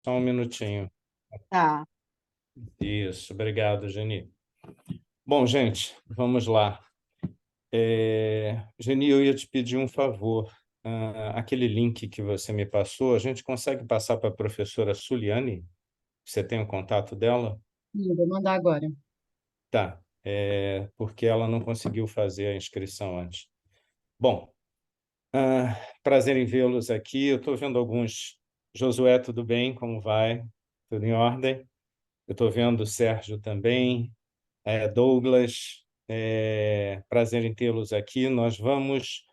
Só um minutinho. Tá. Isso, obrigado, Geni. Bom, gente, vamos lá. Geni, eu ia te pedir um favor. Aquele link que você me passou, a gente consegue passar para a professora Suliane? Você tem o contato dela? Vou mandar agora. Tá, porque ela não conseguiu fazer a inscrição antes. Bom, prazer em vê-los aqui. Eu estou vendo alguns. Josué, tudo bem? Como vai? Tudo em ordem? Eu estou vendo o Sérgio também. Douglas, prazer em tê-los aqui. Nós vamos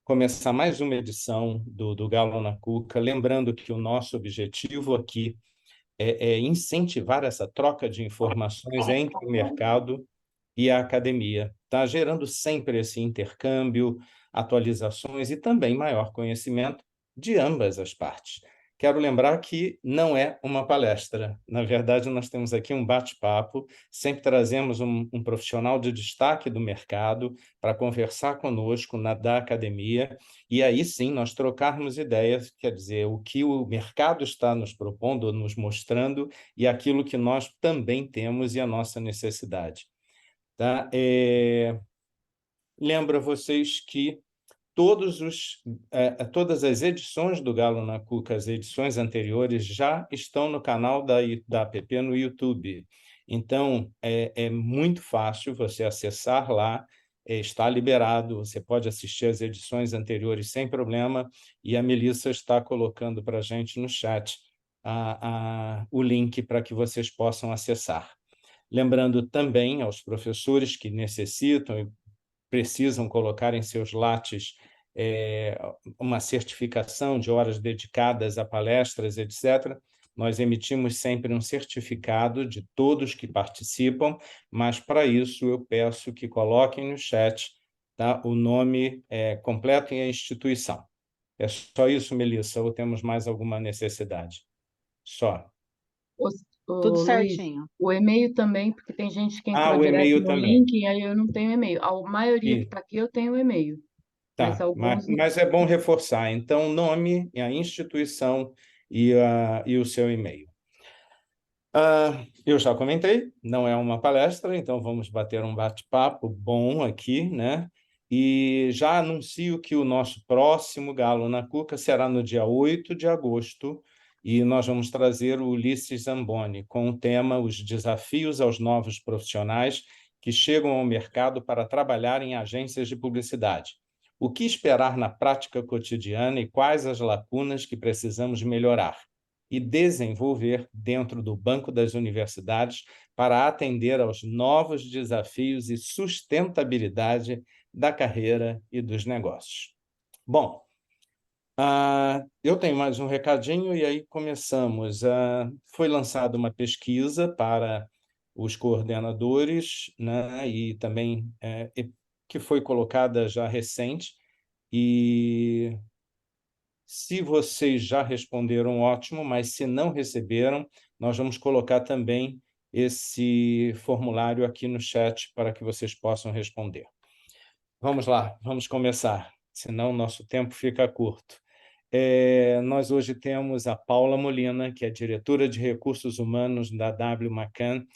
começar mais uma edição do Galo na Cuca, lembrando que o nosso objetivo aqui é incentivar essa troca de informações entre o mercado e a academia. Está gerando sempre esse intercâmbio, atualizações e também maior conhecimento de ambas as partes. Quero lembrar que não é uma palestra. Na verdade, nós temos aqui um bate-papo, sempre trazemos um profissional de destaque do mercado para conversar conosco da academia, e aí sim nós trocarmos ideias, quer dizer, o que o mercado está nos propondo, nos mostrando, e aquilo que nós também temos e a nossa necessidade. Tá? Lembro a vocês que todas as edições do Galo na Cuca, as edições anteriores, já estão no canal da app no YouTube. Então, é muito fácil você acessar lá, está liberado, você pode assistir as edições anteriores sem problema, e a Melissa está colocando para a gente no chat o link para que vocês possam acessar. Lembrando também aos professores que necessitam e precisam colocar em seus lates uma certificação de horas dedicadas a palestras, etc. Nós emitimos sempre um certificado de todos que participam, mas para isso eu peço que coloquem no chat, tá, o nome completo e a instituição. É só isso, Melissa, ou temos mais alguma necessidade? Só. Ô, Tudo Luiz, certinho. o e-mail também, porque tem gente que entrou O direto e-mail no também. link e aí eu não tenho e-mail. A maioria que E, está aqui eu tenho e-mail, mas tá, alguns não. mas é bom reforçar. Então, nome, a instituição e o seu e-mail. Eu já comentei, não é uma palestra, então vamos bater um bate-papo bom aqui, né? E já anuncio que o nosso próximo Galo na Cuca será no dia 8 de agosto, e nós vamos trazer o Ulisses Zamboni com o tema Os Desafios aos Novos Profissionais que Chegam ao Mercado para Trabalhar em Agências de Publicidade. O que esperar na prática cotidiana e quais as lacunas que precisamos melhorar e desenvolver dentro do Banco das Universidades para atender aos novos desafios e sustentabilidade da carreira e dos negócios. Bom, eu tenho mais um recadinho e aí começamos. Foi lançada uma pesquisa para os coordenadores, né, e também que foi colocada já recente, e se vocês já responderam, ótimo, mas se não receberam, nós vamos colocar também esse formulário aqui no chat para que vocês possam responder. Vamos lá, vamos começar, senão o nosso tempo fica curto. Nós hoje temos a Paula Molina, que é diretora de Recursos Humanos da W. McCann,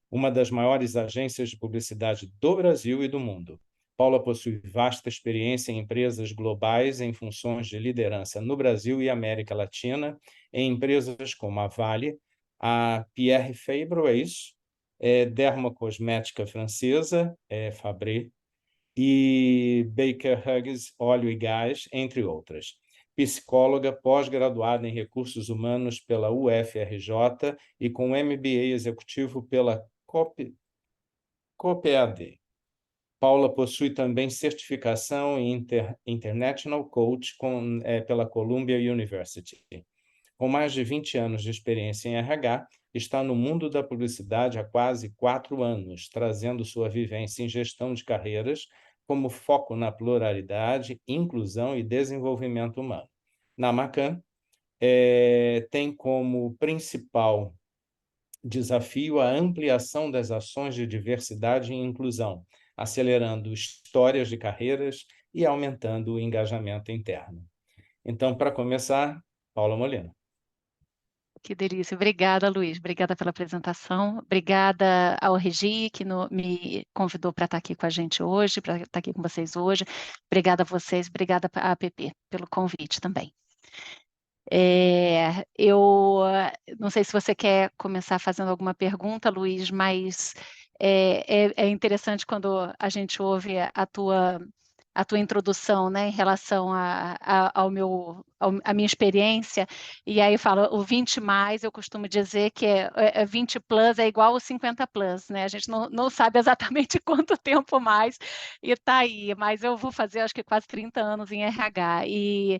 uma das maiores agências de publicidade do Brasil e do mundo. Paula possui vasta experiência em empresas globais em funções de liderança no Brasil e América Latina, em empresas como a Vale, a Pierre Fabre, é isso? Dermocosmética francesa, Fabré, e Baker Hughes Óleo e Gás, entre outras. Psicóloga, pós-graduada em Recursos Humanos pela UFRJ e com MBA executivo pela COPEAD. Paula possui também certificação em International Coach pela Columbia University. Com mais de 20 anos de experiência em RH, está no mundo da publicidade há quase 4 anos, trazendo sua vivência em gestão de carreiras como foco na pluralidade, inclusão e desenvolvimento humano. Na Macan, tem como principal desafio a ampliação das ações de diversidade e inclusão, acelerando histórias de carreiras e aumentando o engajamento interno. Então, para começar, Paula Molina. Que delícia. Obrigada, Luiz. Obrigada pela apresentação. Obrigada ao Regi, que me convidou para estar aqui com a gente hoje, para estar aqui com vocês hoje. Obrigada a vocês, obrigada à APP pelo convite também. Eu não sei se você quer começar fazendo alguma pergunta, Luiz, mas é interessante quando a gente ouve a tua introdução, né, em relação à minha experiência, e aí fala o 20 mais, eu costumo dizer que 20 plus é igual ao 50 plus, né? A gente não sabe exatamente quanto tempo mais, e tá aí, mas eu vou fazer acho que quase 30 anos em RH, e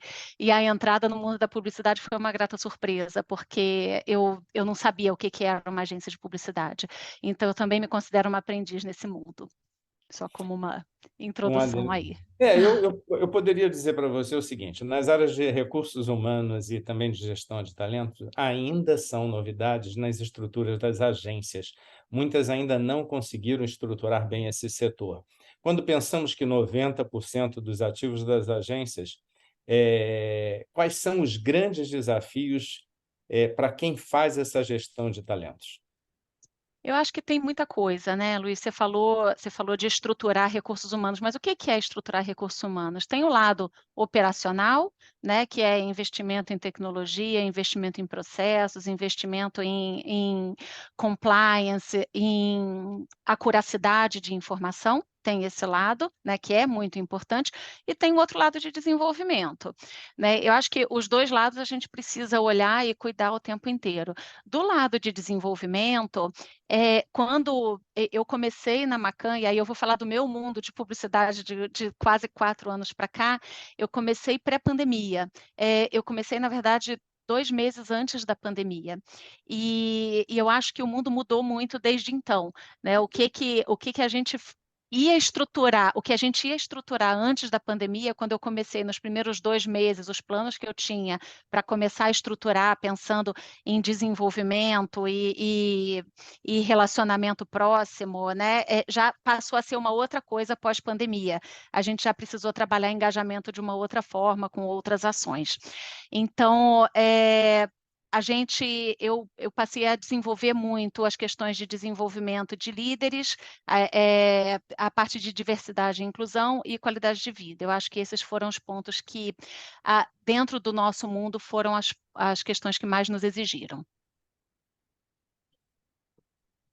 a entrada no mundo da publicidade foi uma grata surpresa, porque eu não sabia o que era uma agência de publicidade, então eu também me considero uma aprendiz nesse mundo. Só como uma introdução aí. Eu poderia dizer para você o seguinte: nas áreas de recursos humanos e também de gestão de talentos, ainda são novidades nas estruturas das agências. Muitas ainda não conseguiram estruturar bem esse setor. Quando pensamos que 90% dos ativos das agências, quais são os grandes desafios para quem faz essa gestão de talentos? Eu acho que tem muita coisa, né, Luiz? Você falou de estruturar recursos humanos, mas o que é estruturar recursos humanos? Tem o lado operacional, né, que é investimento em tecnologia, investimento em processos, investimento em compliance, em acuracidade de informação. Tem esse lado, né, que é muito importante, e tem o outro lado de desenvolvimento, né? Eu acho que os dois lados a gente precisa olhar e cuidar o tempo inteiro. Do lado de desenvolvimento, quando eu comecei na Macan, e aí eu vou falar do meu mundo de publicidade de quase 4 anos para cá, eu comecei pré-pandemia. Eu comecei, na verdade, 2 meses antes da pandemia. E eu acho que o mundo mudou muito desde então, né? O que a gente ia estruturar, o que a gente ia estruturar antes da pandemia, quando eu comecei nos primeiros 2 meses, os planos que eu tinha para começar a estruturar, pensando em desenvolvimento e relacionamento próximo, né? Já passou a ser uma outra coisa pós-pandemia. A gente já precisou trabalhar engajamento de uma outra forma, com outras ações. Então, eu passei a desenvolver muito as questões de desenvolvimento de líderes, a parte de diversidade e inclusão e qualidade de vida. Eu acho que esses foram os pontos que, dentro do nosso mundo, foram as questões que mais nos exigiram.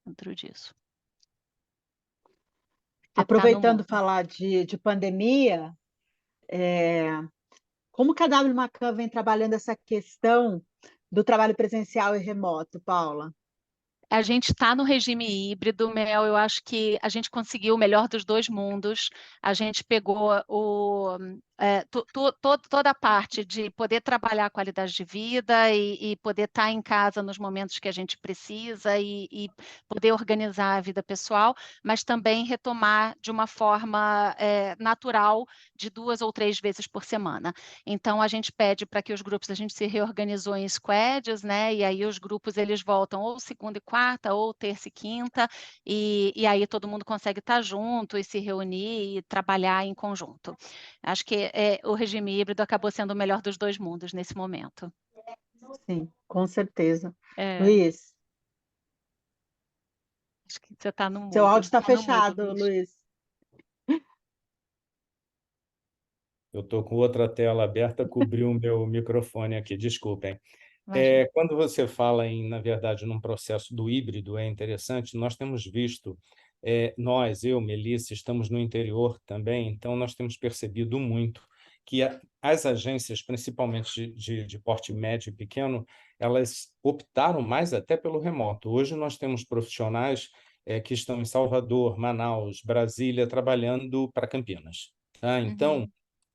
Dentro disso. Aproveitando falar de pandemia, como que a W Macan vem trabalhando essa questão do trabalho presencial e remoto, Paula? A gente está no regime híbrido, Mel. Eu acho que a gente conseguiu o melhor dos dois mundos. A gente pegou toda a parte de poder trabalhar a qualidade de vida e poder estar em casa nos momentos que a gente precisa e poder organizar a vida pessoal, mas também retomar de uma forma natural, de 2 ou 3 vezes por semana. Então, a gente pede para que os grupos, a gente se reorganizou em squads, né? E aí os grupos eles voltam ou segunda e quarta, ou terça e quinta, e aí todo mundo consegue estar junto e se reunir e trabalhar em conjunto. Acho que o regime híbrido acabou sendo o melhor dos dois mundos nesse momento. Sim, com certeza. Luiz? Acho que você está no mudo. Seu áudio está fechado, Luiz. Eu estou com outra tela aberta, cobriu o meu microfone aqui, desculpem. Quando você fala na verdade, num processo do híbrido, é interessante, nós temos visto, eu, Melissa, estamos no interior também, então nós temos percebido muito que as agências, principalmente de porte médio e pequeno, elas optaram mais até pelo remoto. Hoje nós temos profissionais que estão em Salvador, Manaus, Brasília, trabalhando para Campinas. Tá? Então,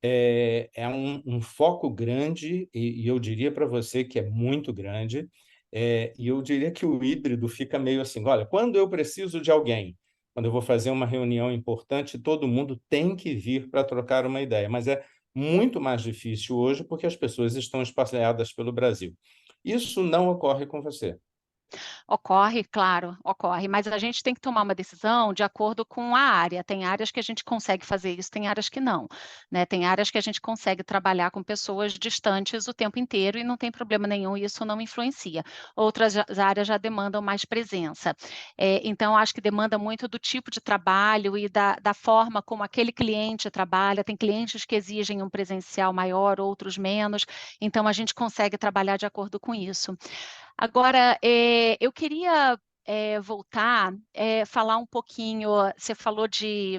é um foco grande, e eu diria para você que é muito grande, e eu diria que o híbrido fica meio assim, olha, quando eu preciso de alguém, quando eu vou fazer uma reunião importante, todo mundo tem que vir para trocar uma ideia, mas é muito mais difícil hoje porque as pessoas estão espalhadas pelo Brasil. Isso não ocorre com você. Ocorre, claro, ocorre, mas a gente tem que tomar uma decisão de acordo com a área. Tem áreas que a gente consegue fazer isso, tem áreas que não, né? Tem áreas que a gente consegue trabalhar com pessoas distantes o tempo inteiro e não tem problema nenhum, e isso não influencia. Outras áreas já demandam mais presença. Então, acho que demanda muito do tipo de trabalho e da forma como aquele cliente trabalha. Tem clientes que exigem um presencial maior, outros menos, então a gente consegue trabalhar de acordo com isso. Agora, eu queria voltar, falar um pouquinho, você falou de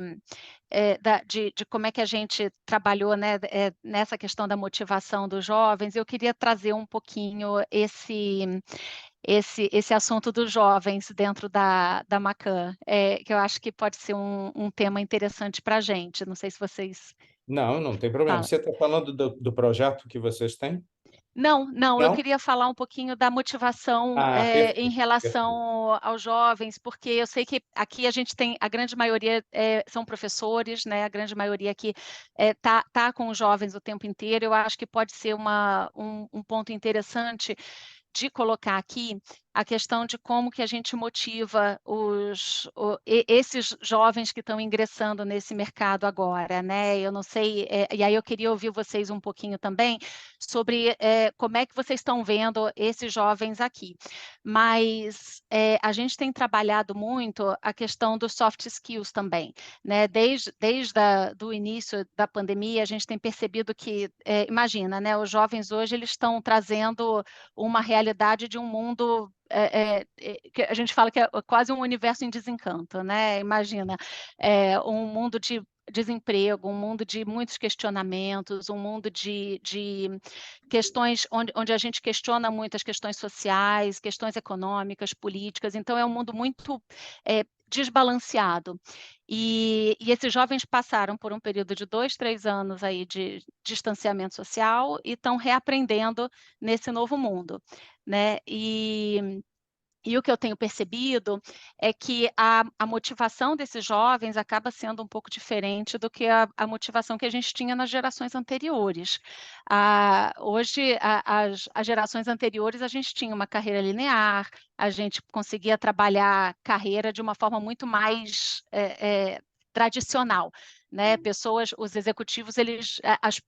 como é que a gente trabalhou, né, nessa questão da motivação dos jovens. Eu queria trazer um pouquinho esse assunto dos jovens dentro da Macan, que eu acho que pode ser um tema interessante para a gente. Não sei se vocês Não, não tem problema. falam. Você está falando do projeto que vocês têm? Não, eu Não? queria falar um pouquinho da motivação Ah, em perfeito, perfeito. relação aos jovens, porque eu sei que aqui a gente tem, a grande maioria são professores, né? A grande maioria aqui tá com os jovens o tempo inteiro. Eu acho que pode ser um ponto interessante de colocar aqui a questão de como que a gente motiva esses jovens que estão ingressando nesse mercado agora, né? Eu não sei, e aí eu queria ouvir vocês um pouquinho também sobre como é que vocês estão vendo esses jovens aqui. Mas a gente tem trabalhado muito a questão dos soft skills também, né? Desde do início da pandemia, a gente tem percebido que, imagina, né? Os jovens hoje eles estão trazendo uma realidade de um mundo que a gente fala que é quase um universo em desencanto, né? Imagina, um mundo de desemprego, um mundo de muitos questionamentos, um mundo de questões onde a gente questiona muito as questões sociais, questões econômicas, políticas. Então, é um mundo muito desbalanceado. E esses jovens passaram por um período de 2, 3 anos aí de distanciamento social e estão reaprendendo nesse novo mundo, né? E o que eu tenho percebido é que a motivação desses jovens acaba sendo um pouco diferente do que a motivação que a gente tinha nas gerações anteriores. Hoje, as gerações anteriores, a gente tinha uma carreira linear, a gente conseguia trabalhar carreira de uma forma muito mais tradicional, né? Os executivos,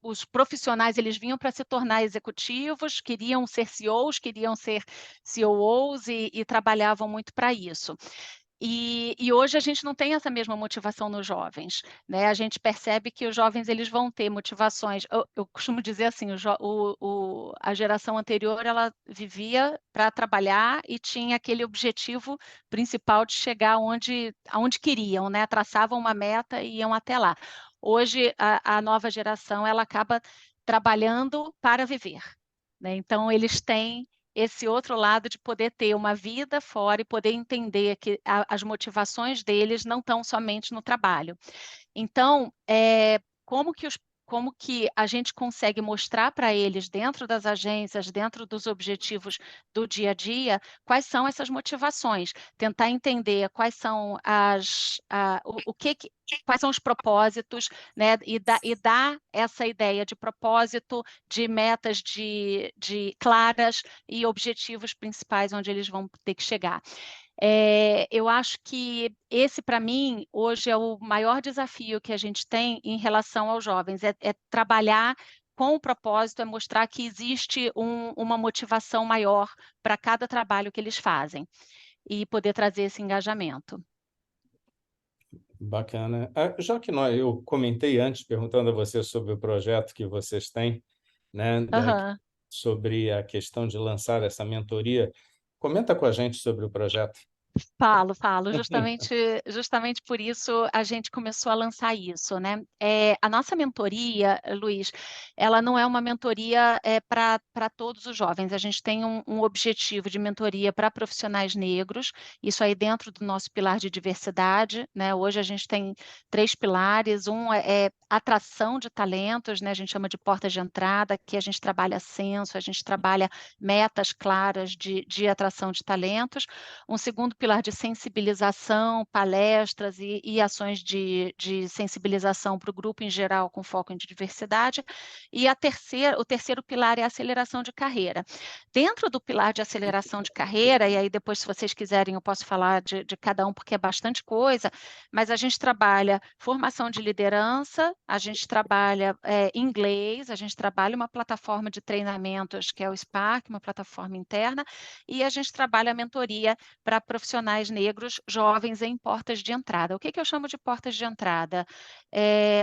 os profissionais, eles vinham para se tornar executivos, queriam ser CEOs, queriam ser COOs e trabalhavam muito para isso. E hoje a gente não tem essa mesma motivação nos jovens, né? A gente percebe que os jovens eles vão ter motivações. Eu costumo dizer assim, a geração anterior ela vivia para trabalhar e tinha aquele objetivo principal de chegar aonde queriam, né? Traçavam uma meta e iam até lá. Hoje a nova geração ela acaba trabalhando para viver, né? Então eles têm esse outro lado de poder ter uma vida fora e poder entender que as motivações deles não estão somente no trabalho. Então, como que a gente consegue mostrar para eles, dentro das agências, dentro dos objetivos do dia a dia, quais são essas motivações? Tentar entender quais são quais são os propósitos, né? E dar essa ideia de propósito, de metas claras e objetivos principais onde eles vão ter que chegar. Eu acho que esse, para mim, hoje é o maior desafio que a gente tem em relação aos jovens, é trabalhar com o propósito, é mostrar que existe uma motivação maior para cada trabalho que eles fazem e poder trazer esse engajamento. Bacana. Já que eu comentei antes, perguntando a você sobre o projeto que vocês têm, né, Aham. sobre a questão de lançar essa mentoria, comenta com a gente sobre o projeto. Falo. Justamente por isso a gente começou a lançar isso, né? A nossa mentoria, Luiz, ela não é uma mentoria para todos os jovens. A gente tem um objetivo de mentoria para profissionais negros, isso aí dentro do nosso pilar de diversidade, né? Hoje a gente tem 3 pilares, um é atração de talentos, né? A gente chama de porta de entrada, que a gente trabalha censo, a gente trabalha metas claras de atração de talentos. Um segundo pilar pilar de sensibilização, palestras e ações de sensibilização para o grupo em geral, com foco em diversidade. E o terceiro pilar é a aceleração de carreira. Dentro do pilar de aceleração de carreira, e aí depois, se vocês quiserem, eu posso falar de cada um, porque é bastante coisa, mas a gente trabalha formação de liderança, a gente trabalha inglês, a gente trabalha uma plataforma de treinamentos, que é o Spark, uma plataforma interna, e a gente trabalha a mentoria para profissionais negros jovens em portas de entrada. O que eu chamo de portas de entrada?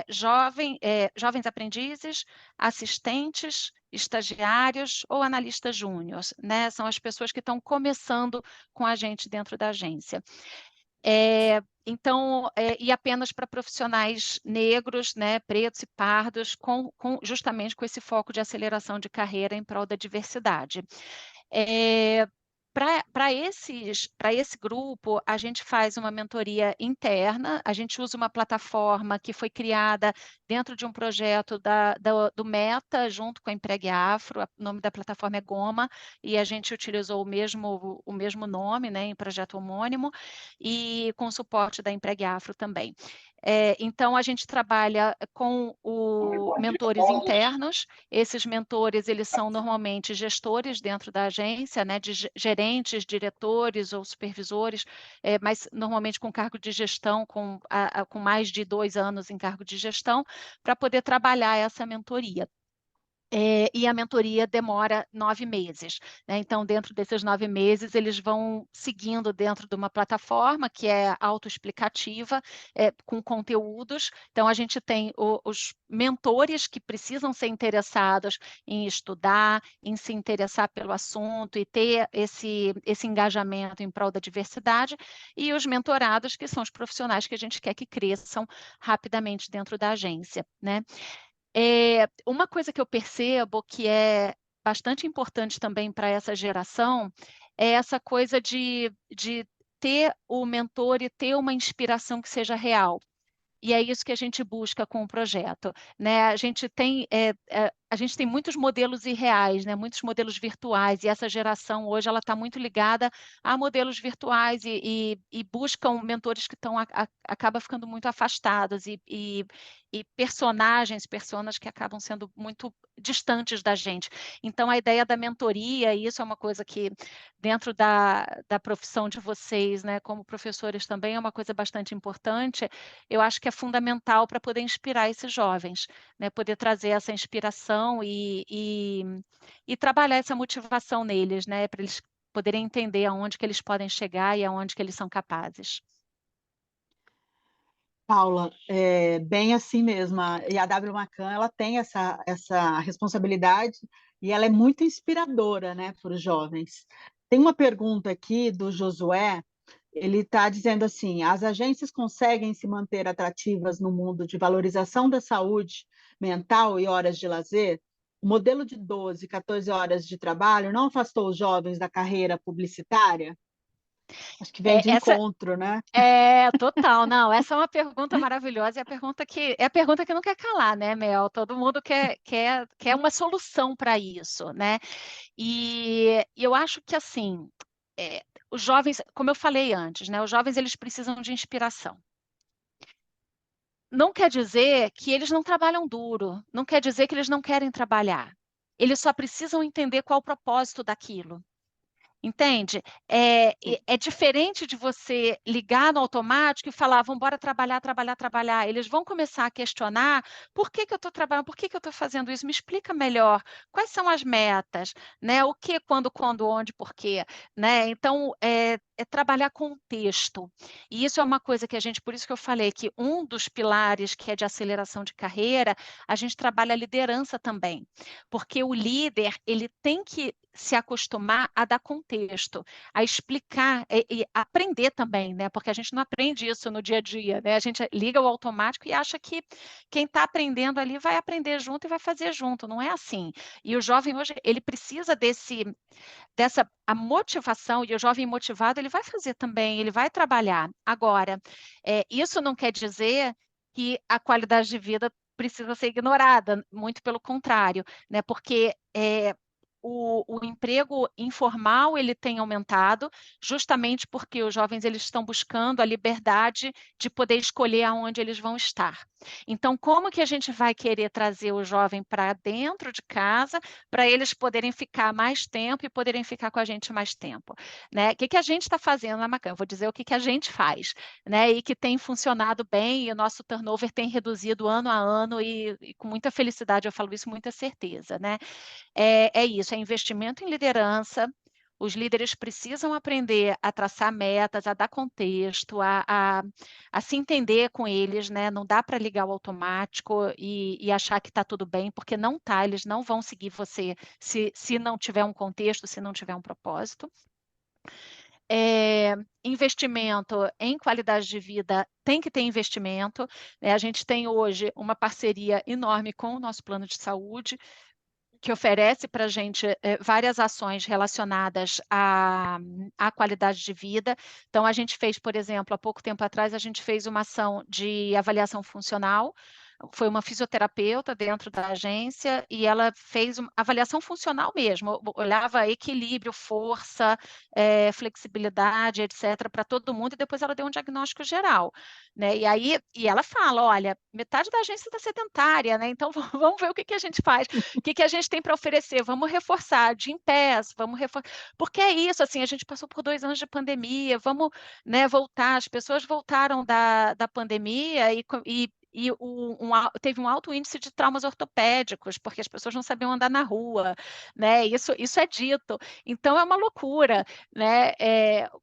Jovens aprendizes, assistentes, estagiários ou analistas júniores, né? São as pessoas que estão começando com a gente dentro da agência. Então, e apenas para profissionais negros, né, pretos e pardos, justamente com esse foco de aceleração de carreira em prol da diversidade. Para esse grupo, a gente faz uma mentoria interna, a gente usa uma plataforma que foi criada dentro de um projeto do Meta, junto com a Empregue Afro, o nome da plataforma é Goma, e a gente utilizou o mesmo nome, né, em projeto homônimo, e com o suporte da Empregue Afro também. Então, a gente trabalha com mentores internos. Esses mentores, eles são normalmente gestores dentro da agência, né, de gerentes, diretores ou supervisores, mas normalmente com cargo de gestão, com mais de 2 anos em cargo de gestão, para poder trabalhar essa mentoria. E a mentoria demora 9 meses, né? Então, dentro desses 9 meses, eles vão seguindo dentro de uma plataforma que é autoexplicativa, com conteúdos. Então, a gente tem os mentores que precisam ser interessados em estudar, em se interessar pelo assunto e ter esse engajamento em prol da diversidade, e os mentorados, que são os profissionais que a gente quer que cresçam rapidamente dentro da agência, né? Uma coisa que eu percebo que é bastante importante também para essa geração é essa coisa de ter o mentor e ter uma inspiração que seja real. E é isso que a gente busca com o projeto, né? A gente tem muitos modelos irreais, né? Muitos modelos virtuais, e essa geração hoje ela está muito ligada a modelos virtuais e buscam mentores que acabam ficando muito afastados e personas que acabam sendo muito distantes da gente. Então, a ideia da mentoria, e isso é uma coisa que dentro da profissão de vocês, né, como professores também, é uma coisa bastante importante. Eu acho que é fundamental para poder inspirar esses jovens, né, poder trazer essa inspiração e trabalhar essa motivação neles, né, para eles poderem entender aonde que eles podem chegar e aonde que eles são capazes. Paula, bem assim mesmo. E a W Macan, ela tem essa responsabilidade e ela é muito inspiradora, né, para os jovens. Tem uma pergunta aqui do Josué. Ele está dizendo assim: as agências conseguem se manter atrativas no mundo de valorização da saúde mental e horas de lazer? O modelo de 12, 14 horas de trabalho não afastou os jovens da carreira publicitária? Acho que vem de encontro, né? Total, não, essa é uma pergunta maravilhosa, e a pergunta que não quer calar, né, Mel? Todo mundo quer uma solução para isso, né? E eu acho que, assim, os jovens, como eu falei antes, né, os jovens eles precisam de inspiração. Não quer dizer que eles não trabalham duro, não quer dizer que eles não querem trabalhar. Eles só precisam entender qual o propósito daquilo. Entende? É diferente de você ligar no automático e falar, vamos embora trabalhar, trabalhar, trabalhar. Eles vão começar a questionar, por que eu estou trabalhando, por que eu estou fazendo isso? Me explica melhor, quais são as metas, né? O que, quando, onde, por quê, né? Então, é trabalhar contexto. E isso é uma coisa que por isso que eu falei que um dos pilares que é de aceleração de carreira, a gente trabalha a liderança também, porque o líder, ele tem que se acostumar a dar contexto, a explicar e aprender também, né? Porque a gente não aprende isso no dia a dia, né? A gente liga o automático e acha que quem está aprendendo ali vai aprender junto e vai fazer junto. Não é assim. E o jovem hoje, ele precisa a motivação, e o jovem motivado, ele vai fazer também, ele vai trabalhar. Agora, isso não quer dizer que a qualidade de vida precisa ser ignorada, muito pelo contrário, né? Porque o emprego informal ele tem aumentado, justamente porque os jovens eles estão buscando a liberdade de poder escolher aonde eles vão estar. Então, como que a gente vai querer trazer o jovem para dentro de casa, para eles poderem ficar mais tempo e poderem ficar com a gente mais tempo, né? O que a gente está fazendo na Macan? Eu vou dizer o que a gente faz, né? E que tem funcionado bem, e o nosso turnover tem reduzido ano a ano, e com muita felicidade eu falo isso, muita certeza, né? É isso, é investimento em liderança. Os líderes precisam aprender a traçar metas, a dar contexto, a se entender com eles, né? Não dá para ligar o automático e achar que está tudo bem, porque não está, eles não vão seguir você se não tiver um contexto, se não tiver um propósito. Investimento em qualidade de vida, tem que ter investimento, né? A gente tem hoje uma parceria enorme com o nosso plano de saúde, que oferece para a gente várias ações relacionadas à qualidade de vida. Então, a gente fez, por exemplo, há pouco tempo atrás, a gente fez uma ação de avaliação funcional. Foi uma fisioterapeuta dentro da agência e ela fez uma avaliação funcional mesmo, olhava equilíbrio, força, flexibilidade, etc., para todo mundo, e depois ela deu um diagnóstico geral, né? E ela fala, olha, metade da agência está sedentária, né? Então vamos ver o que a gente faz, o que a gente tem para oferecer, vamos reforçar, de Gympass, vamos reforçar, porque é isso, assim, a gente passou por 2 anos de pandemia, vamos, né, voltar, as pessoas voltaram da pandemia teve um alto índice de traumas ortopédicos, porque as pessoas não sabiam andar na rua, né? Isso é dito. Então, é uma loucura, né?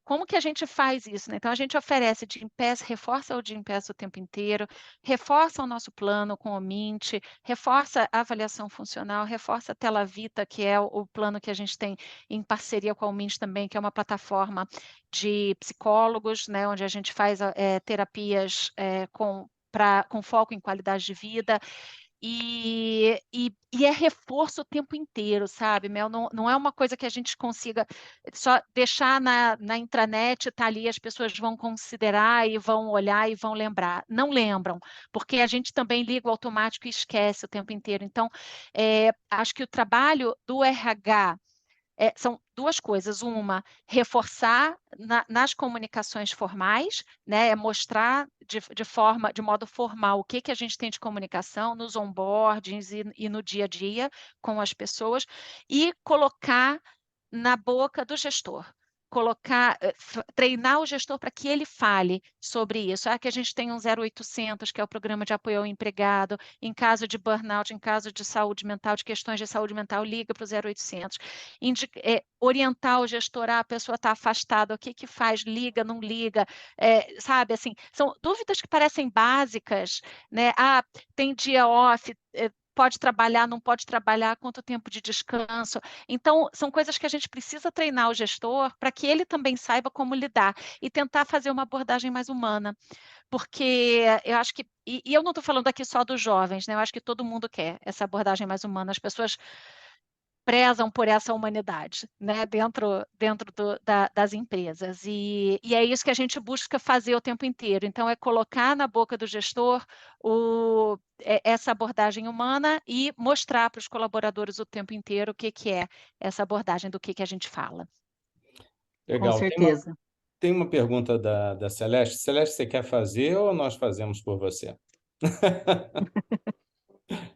Como que a gente faz isso, né? Então, a gente oferece Gympass, reforça o Gympass o tempo inteiro, reforça o nosso plano com o Mint, reforça a avaliação funcional, reforça a Tela Vita, que é o plano que a gente tem em parceria com a Mint também, que é uma plataforma de psicólogos, né? Onde a gente faz terapias com foco em qualidade de vida, e é reforço o tempo inteiro, sabe, Mel? Não é uma coisa que a gente consiga só deixar na intranet, tá ali, as pessoas vão considerar e vão olhar e vão lembrar. Não lembram, porque a gente também liga o automático e esquece o tempo inteiro. Então, acho que o trabalho do RH são 2 coisas. Uma, reforçar nas comunicações formais, né? Mostrar de modo formal o que a gente tem de comunicação nos onboardings e no dia a dia com as pessoas, e colocar na boca do gestor. Treinar o gestor para que ele fale sobre isso. Que a gente tem um 0800, que é o programa de apoio ao empregado, em caso de burnout, em caso de saúde mental, de questões de saúde mental, liga para o 0800. Orientar o gestor, a pessoa está afastada, o que faz, liga, não liga, sabe, assim, são dúvidas que parecem básicas, né? Tem dia off, pode trabalhar, não pode trabalhar, quanto tempo de descanso. Então, são coisas que a gente precisa treinar o gestor para que ele também saiba como lidar e tentar fazer uma abordagem mais humana. Porque eu acho que, e eu não estou falando aqui só dos jovens, né? Eu acho que todo mundo quer essa abordagem mais humana. As pessoas prezam por essa humanidade, né, dentro das empresas. E é isso que a gente busca fazer o tempo inteiro. Então, é colocar na boca do gestor essa abordagem humana e mostrar para os colaboradores o tempo inteiro o que é essa abordagem, do que a gente fala. Com Legal. certeza. Tem uma pergunta da Celeste. Celeste, você quer fazer ou nós fazemos por você?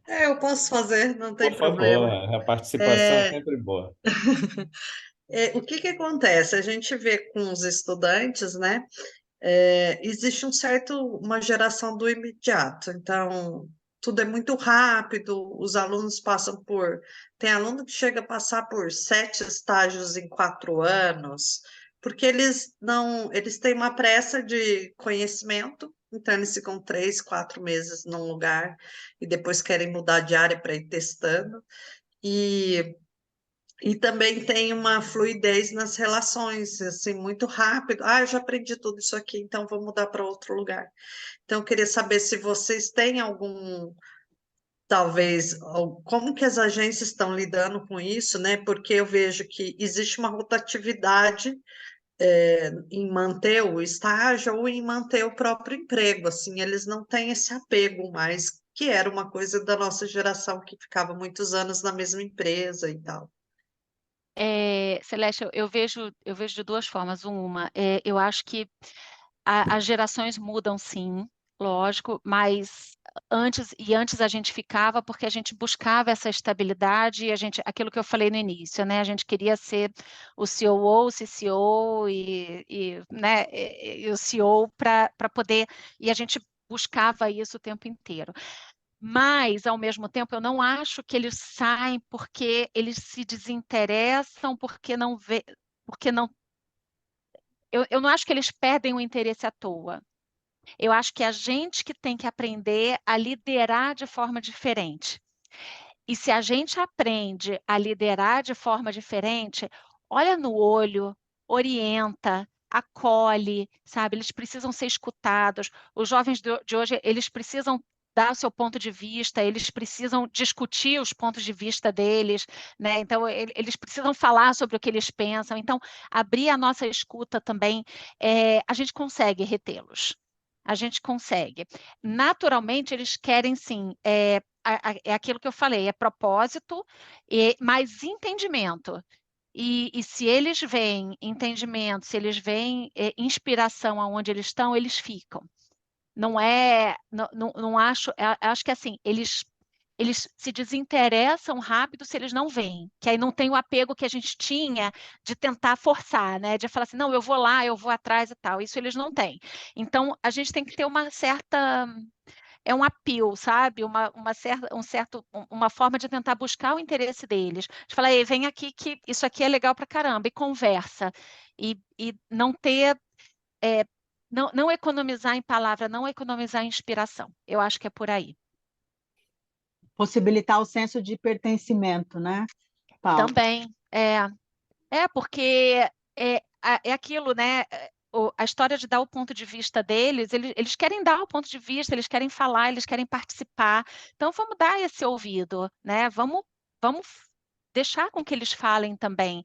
Eu posso fazer, não tem Por problema. favor, a participação é sempre boa. O que acontece? A gente vê com os estudantes, né? Existe uma geração do imediato. Então, tudo é muito rápido, os alunos passam tem aluno que chega a passar por 7 estágios em 4 anos, porque eles têm uma pressa de conhecimento, então eles ficam 3, 4 meses num lugar e depois querem mudar de área para ir testando. E também tem uma fluidez nas relações, assim, muito rápido. Eu já aprendi tudo isso aqui, então vou mudar para outro lugar. Então, eu queria saber se vocês têm talvez, como que as agências estão lidando com isso, né? Porque eu vejo que existe uma rotatividade em manter o estágio ou em manter o próprio emprego, assim, eles não têm esse apego mais, que era uma coisa da nossa geração que ficava muitos anos na mesma empresa e tal. Celeste, eu vejo de duas formas. Uma, eu acho que as gerações mudam, sim, lógico, mas antes a gente ficava porque a gente buscava essa estabilidade, aquilo que eu falei no início, né? A gente queria ser o COO, o CCO né, e o CEO para poder, e a gente buscava isso o tempo inteiro. Mas, ao mesmo tempo, eu não acho que eles saem porque eles se desinteressam, porque não vê, porque não. Eu não acho que eles perdem o interesse à toa. Eu acho que a gente que tem que aprender a liderar de forma diferente. E se a gente aprende a liderar de forma diferente, olha no olho, orienta, acolhe, sabe? Eles precisam ser escutados. Os jovens de hoje, eles precisam dar o seu ponto de vista, eles precisam discutir os pontos de vista deles, né? Então, eles precisam falar sobre o que eles pensam. Então, abrir a nossa escuta também, a gente consegue retê-los. A gente consegue. Naturalmente, eles querem, sim, é aquilo que eu falei, é propósito, mais entendimento. E se eles veem entendimento, se eles veem inspiração aonde eles estão, eles ficam. Não acho, acho que assim, eles se desinteressam rápido se eles não veem, que aí não tem o apego que a gente tinha de tentar forçar, né? De falar assim, não, eu vou lá, eu vou atrás e tal. Isso eles não têm. Então, a gente tem que ter uma certa um appeal, sabe? Uma forma de tentar buscar o interesse deles. De falar, ei, vem aqui que isso aqui é legal pra caramba, e conversa. E não ter, não economizar em palavra, não economizar em inspiração. Eu acho que é por aí. Possibilitar o senso de pertencimento, né, Paulo? Também, porque é aquilo, né? A história de dar o ponto de vista deles, eles querem dar o ponto de vista, eles querem falar, eles querem participar. Então, vamos dar esse ouvido, né? Vamos deixar com que eles falem também.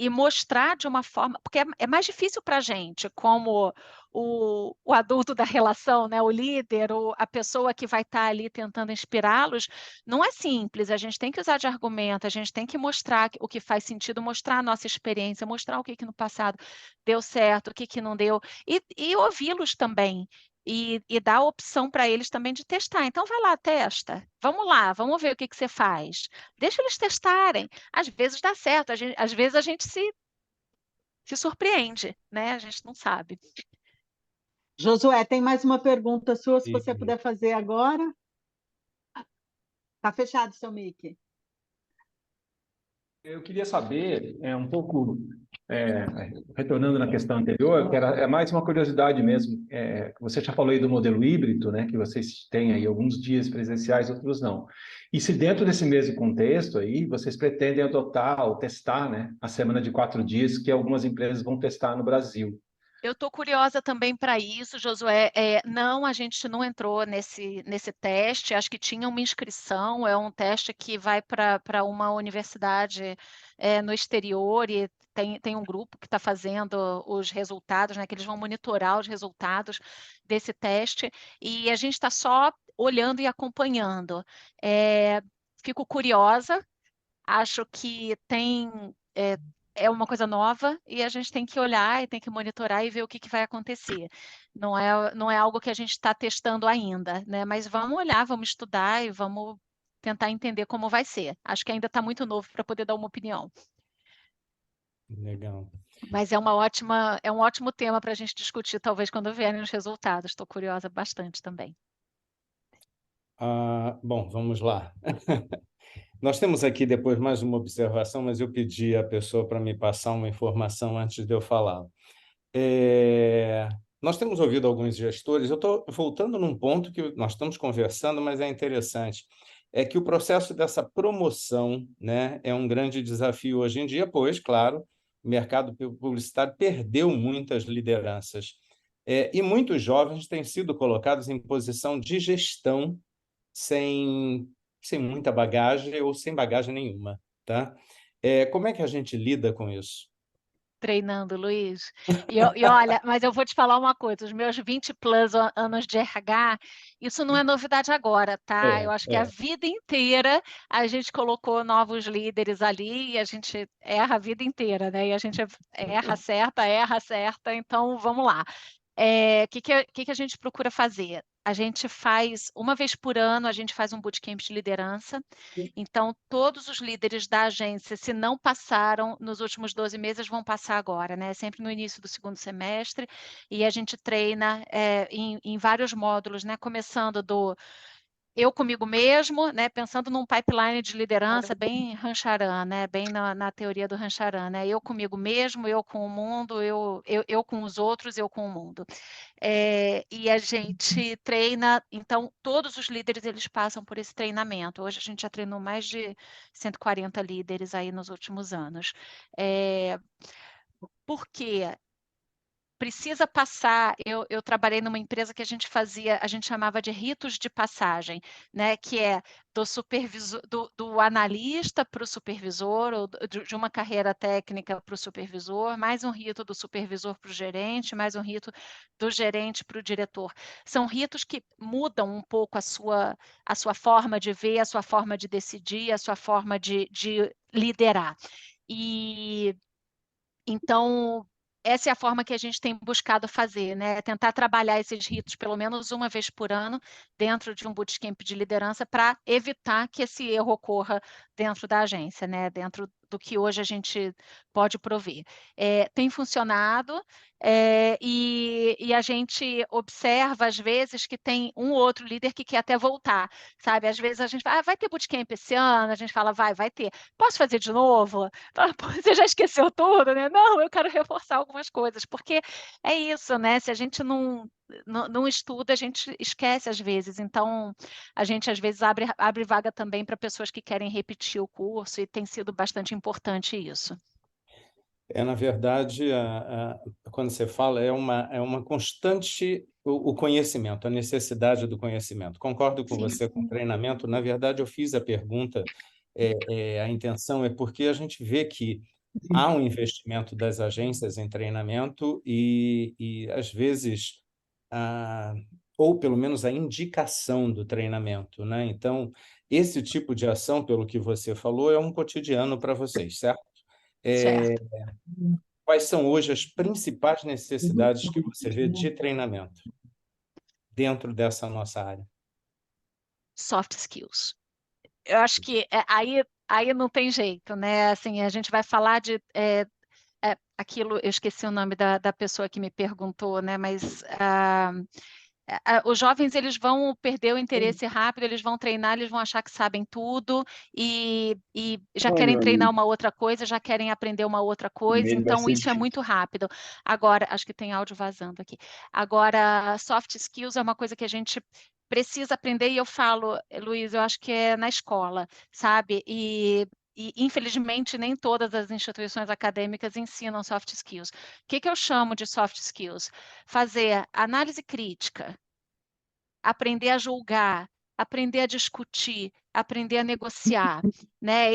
E mostrar de uma forma, porque é mais difícil para a gente, como o adulto da relação, né? O líder, a pessoa que vai estar ali tentando inspirá-los, não é simples, a gente tem que usar de argumento, a gente tem que mostrar o que faz sentido, mostrar a nossa experiência, mostrar o que no passado deu certo, o que não deu, e ouvi-los também. E dar a opção para eles também de testar. Então, vai lá, testa. Vamos lá, vamos ver o que você faz. Deixa eles testarem. Às vezes dá certo, às vezes a gente se surpreende, né? A gente não sabe. Josué, tem mais uma pergunta sua, se você puder fazer agora. Está fechado, seu mic. Eu queria saber, um pouco, retornando na questão anterior, que é mais uma curiosidade mesmo, que você já falou aí do modelo híbrido, né, que vocês têm aí alguns dias presenciais, outros não. E se dentro desse mesmo contexto aí, vocês pretendem adotar ou testar, né, a semana de 4 dias que algumas empresas vão testar no Brasil? Eu estou curiosa também para isso, Josué. Não, a gente não entrou nesse teste. Acho que tinha uma inscrição. É um teste que vai para uma universidade no exterior e tem um grupo que está fazendo os resultados, né? Que eles vão monitorar os resultados desse teste. E a gente está só olhando e acompanhando. Fico curiosa. Acho que é uma coisa nova e a gente tem que olhar e tem que monitorar e ver o que vai acontecer. Não é algo que a gente está testando ainda, né? Mas vamos olhar, vamos estudar e vamos tentar entender como vai ser. Acho que ainda está muito novo para poder dar uma opinião. Legal. Mas é um ótimo tema para a gente discutir, talvez, quando vierem os resultados. Estou curiosa bastante também. Bom, vamos lá. Nós temos aqui depois mais uma observação, mas eu pedi à pessoa para me passar uma informação antes de eu falar. Nós temos ouvido alguns gestores, eu estou voltando num ponto que nós estamos conversando, mas é interessante, é que o processo dessa promoção, né, é um grande desafio hoje em dia, pois, claro, o mercado publicitário perdeu muitas lideranças. E muitos jovens têm sido colocados em posição de gestão sem muita bagagem ou sem bagagem nenhuma, tá? Como é que a gente lida com isso? treinando, Luiz. E olha, mas eu vou te falar uma coisa, os meus 20 plus anos de RH, isso não é novidade agora, tá? Eu acho que a vida inteira a gente colocou novos líderes ali e a gente erra a vida inteira, né? E a gente erra acerta, então vamos lá. Que a gente procura fazer? A gente faz, uma vez por ano, a gente faz um bootcamp de liderança. Então, todos os líderes da agência, se não passaram nos últimos 12 meses, vão passar agora, né? Sempre no início do segundo semestre. E a gente treina em vários módulos, né? Começando do eu comigo mesmo, né, pensando num pipeline de liderança bem Rancharan, né, bem na teoria do Rancharan, né, eu comigo mesmo, eu com o mundo, eu com os outros, eu com o mundo. E a gente treina, então, todos os líderes, eles passam por esse treinamento. Hoje a gente já treinou mais de 140 líderes aí nos últimos anos. Por quê? Precisa passar. Eu trabalhei numa empresa que a gente chamava de ritos de passagem, né? Que é do supervisor, do analista para o supervisor, ou de uma carreira técnica para o supervisor, mais um rito do supervisor para o gerente, mais um rito do gerente para o diretor. São ritos que mudam um pouco a sua forma de ver, a sua forma de decidir, a sua forma de liderar. E então, essa é a forma que a gente tem buscado fazer, né? Tentar trabalhar esses ritos pelo menos uma vez por ano dentro de um bootcamp de liderança para evitar que esse erro ocorra dentro da agência, né? Dentro do que hoje a gente pode prover. Tem funcionado e a gente observa, às vezes, que tem um ou outro líder que quer até voltar, sabe? Às vezes a gente fala, vai ter bootcamp esse ano? A gente fala, vai ter. Posso fazer de novo? Fala, "Pô, você já esqueceu tudo, né? Não, eu quero reforçar algumas coisas, porque é isso, né? Se a gente não estuda, a gente esquece às vezes. Então, a gente às vezes abre vaga também para pessoas que querem repetir o curso, e tem sido bastante importante isso. Na verdade, quando você fala, é uma constante o conhecimento, a necessidade do conhecimento. Concordo com Sim. você com o treinamento. Na verdade, eu fiz a pergunta, a intenção é porque a gente vê que há um investimento das agências em treinamento e às vezes, ou pelo menos a indicação do treinamento, né? Então, esse tipo de ação, pelo que você falou, é um cotidiano para vocês, certo? Certo. Quais são hoje as principais necessidades que você vê de treinamento dentro dessa nossa área? Soft skills. Eu acho que aí não tem jeito, né? Assim, a gente vai falar de aquilo, eu esqueci o nome da pessoa que me perguntou, né? Mas os jovens, eles vão perder o interesse rápido, eles vão treinar, eles vão achar que sabem tudo e já querem treinar uma outra coisa, já querem aprender uma outra coisa, então isso é muito rápido. Agora, acho que tem áudio vazando aqui. Agora, soft skills é uma coisa que a gente precisa aprender, e eu falo, Luiz, eu acho que é na escola, sabe? E infelizmente, nem todas as instituições acadêmicas ensinam soft skills. O que eu chamo de soft skills? Fazer análise crítica, aprender a julgar, aprender a discutir, aprender a negociar, né?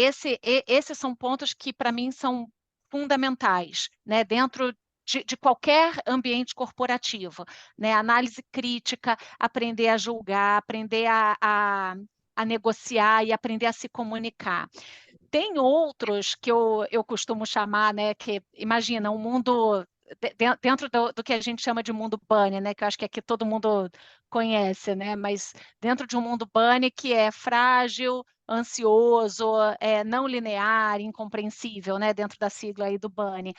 Esses são pontos que, para mim, são fundamentais, né? Dentro de qualquer ambiente corporativo, né? Análise crítica, aprender a julgar, aprender a negociar e aprender a se comunicar. Tem outros que eu costumo chamar, né, que imagina um mundo dentro do que a gente chama de mundo bunny, né, que eu acho que aqui todo mundo conhece, né, mas dentro de um mundo bunny que é frágil, ansioso, não linear, incompreensível, né, dentro da sigla aí do bunny.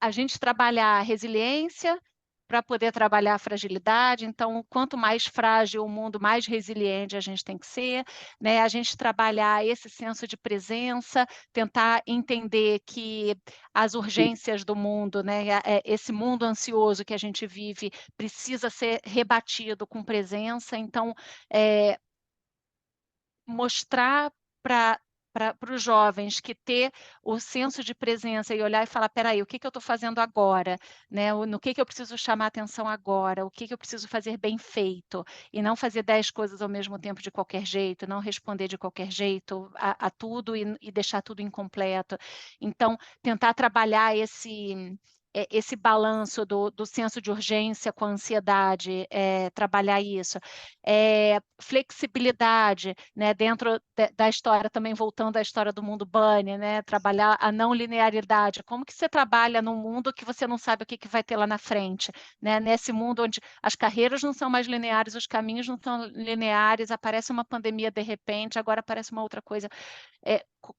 A gente trabalhar resiliência para poder trabalhar a fragilidade. Então, quanto mais frágil o mundo, mais resiliente a gente tem que ser, né? A gente trabalhar esse senso de presença, tentar entender que as urgências do mundo, né? Esse mundo ansioso que a gente vive precisa ser rebatido com presença. Então, mostrar para para os jovens que ter o senso de presença e olhar e falar, peraí, o que eu estou fazendo agora? Né? No que eu preciso chamar atenção agora? O que eu preciso fazer bem feito? E não fazer 10 coisas ao mesmo tempo de qualquer jeito, não responder de qualquer jeito a tudo e deixar tudo incompleto. Então, tentar trabalhar esse balanço do senso de urgência com a ansiedade, trabalhar isso. Flexibilidade, né, dentro da história, também voltando à história do mundo Bunny, né, trabalhar a não linearidade. Como que você trabalha num mundo que você não sabe o que vai ter lá na frente, né? Nesse mundo onde as carreiras não são mais lineares, os caminhos não são lineares, aparece uma pandemia de repente, agora aparece uma outra coisa.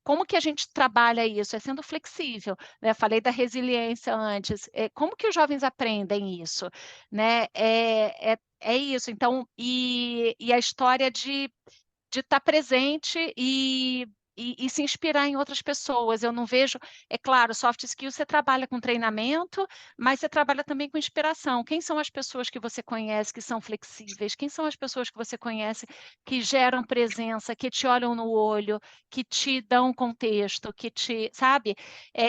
Como que a gente trabalha isso? É sendo flexível, né? Falei da resiliência antes. Como que os jovens aprendem isso, né? É isso. Então, e a história de estar presente e se inspirar em outras pessoas. Eu não vejo, é claro, soft skills você trabalha com treinamento, mas você trabalha também com inspiração. Quem são as pessoas que você conhece que são flexíveis? Quem são as pessoas que você conhece que geram presença, que te olham no olho, que te dão contexto, que te, sabe?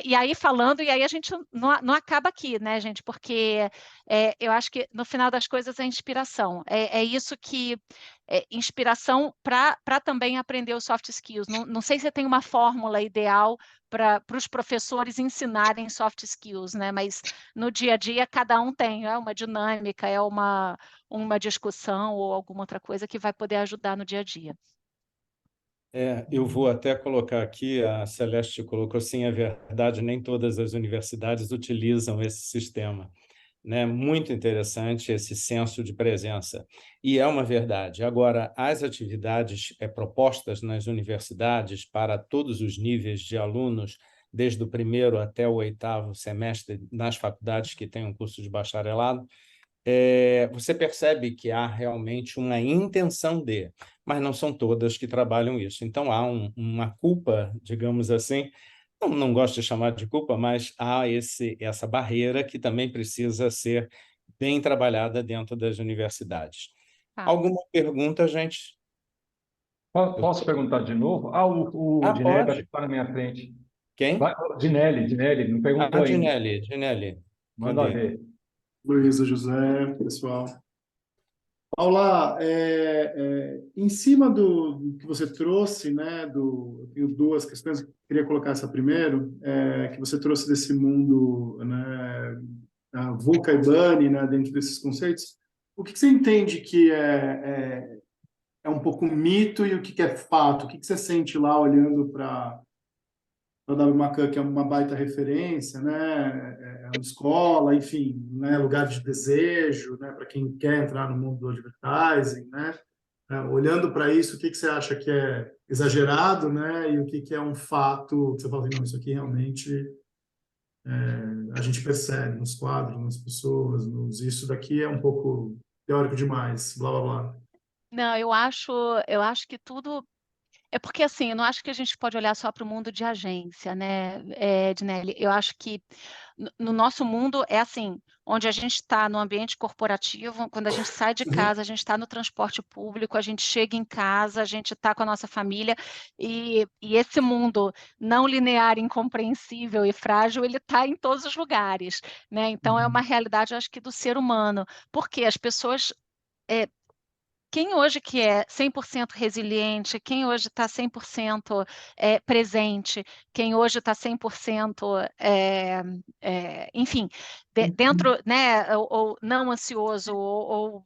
E aí falando, e aí a gente não acaba aqui, né, gente? Porque eu acho que no final das coisas é inspiração. É isso que inspiração para também aprender os soft skills. Não sei se tem uma fórmula ideal para os professores ensinarem soft skills, né? Mas no dia a dia cada um tem uma dinâmica, uma discussão ou alguma outra coisa que vai poder ajudar no dia a dia. Eu vou até colocar aqui, a Celeste colocou, sim, é verdade, nem todas as universidades utilizam esse sistema. Né? Muito interessante esse senso de presença. E é uma verdade. Agora, as atividades propostas nas universidades para todos os níveis de alunos, desde o primeiro até o 8º semestre, nas faculdades que têm um curso de bacharelado, você percebe que há realmente uma intenção mas não são todas que trabalham isso. Então, há uma culpa, digamos assim, não gosto de chamar de culpa, mas há essa barreira que também precisa ser bem trabalhada dentro das universidades. Alguma pergunta, gente? Posso perguntar de novo? O Dinelli Pode. está na minha frente. Quem? Dinelli, não perguntou ainda. Dinelli. Manda ver. Luísa José, pessoal. Paula, em cima do que você trouxe, né, eu tenho duas questões, queria colocar essa primeiro, que você trouxe desse mundo, né, VUCA e BUNNY, né, dentro desses conceitos. O que você entende que é um pouco mito e o que é fato? O que você sente lá olhando para a W. McCann, que é uma baita referência, né? É uma escola, enfim, né? Lugar de desejo, né? Para quem quer entrar no mundo do advertising, né? Olhando para isso, o que você acha que é exagerado, né? E o que é um fato que você fala, não, isso aqui realmente a gente percebe nos quadros, nas pessoas, isso daqui é um pouco teórico demais, blá, blá, blá. Não, eu acho que tudo. É porque, assim, eu não acho que a gente pode olhar só para o mundo de agência, né, Dinelli? Eu acho que no nosso mundo é assim, onde a gente está no ambiente corporativo, quando a gente sai de casa, a gente está no transporte público, a gente chega em casa, a gente está com a nossa família, e esse mundo não linear, incompreensível e frágil, ele está em todos os lugares, né? Então, é uma realidade, eu acho que, do ser humano, porque as pessoas... Quem hoje que é 100% resiliente, quem hoje está 100% presente, quem hoje está 100%, enfim, dentro, né, ou não ansioso, ou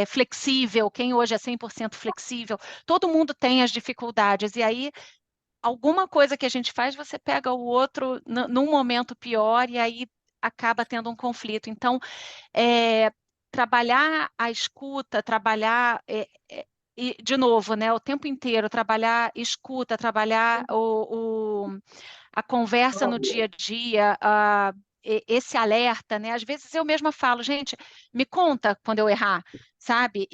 flexível, quem hoje é 100% flexível, todo mundo tem as dificuldades, e aí alguma coisa que a gente faz, você pega o outro num momento pior, e aí acaba tendo um conflito. Então, trabalhar a escuta, trabalhar, e, de novo, né, o tempo inteiro, trabalhar escuta, trabalhar a conversa no dia a dia, esse alerta, né? Às vezes eu mesma falo, gente, me conta quando eu errar, sabe?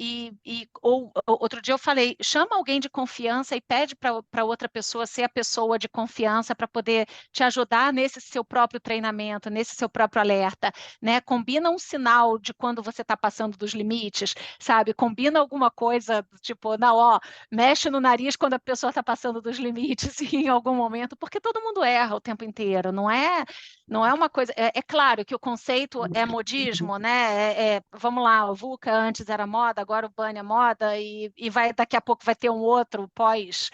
Ou outro dia eu falei, chama alguém de confiança e pede para outra pessoa ser a pessoa de confiança para poder te ajudar nesse seu próprio treinamento, nesse seu próprio alerta, né? Combina um sinal de quando você está passando dos limites, sabe? Combina alguma coisa, tipo, não, ó, mexe no nariz quando a pessoa está passando dos limites em algum momento, porque todo mundo erra o tempo inteiro, não é uma coisa. É claro que o conceito é modismo, né? Vamos lá, o VUCA antes era moda, agora o BANI é moda, e daqui a pouco vai ter um outro pós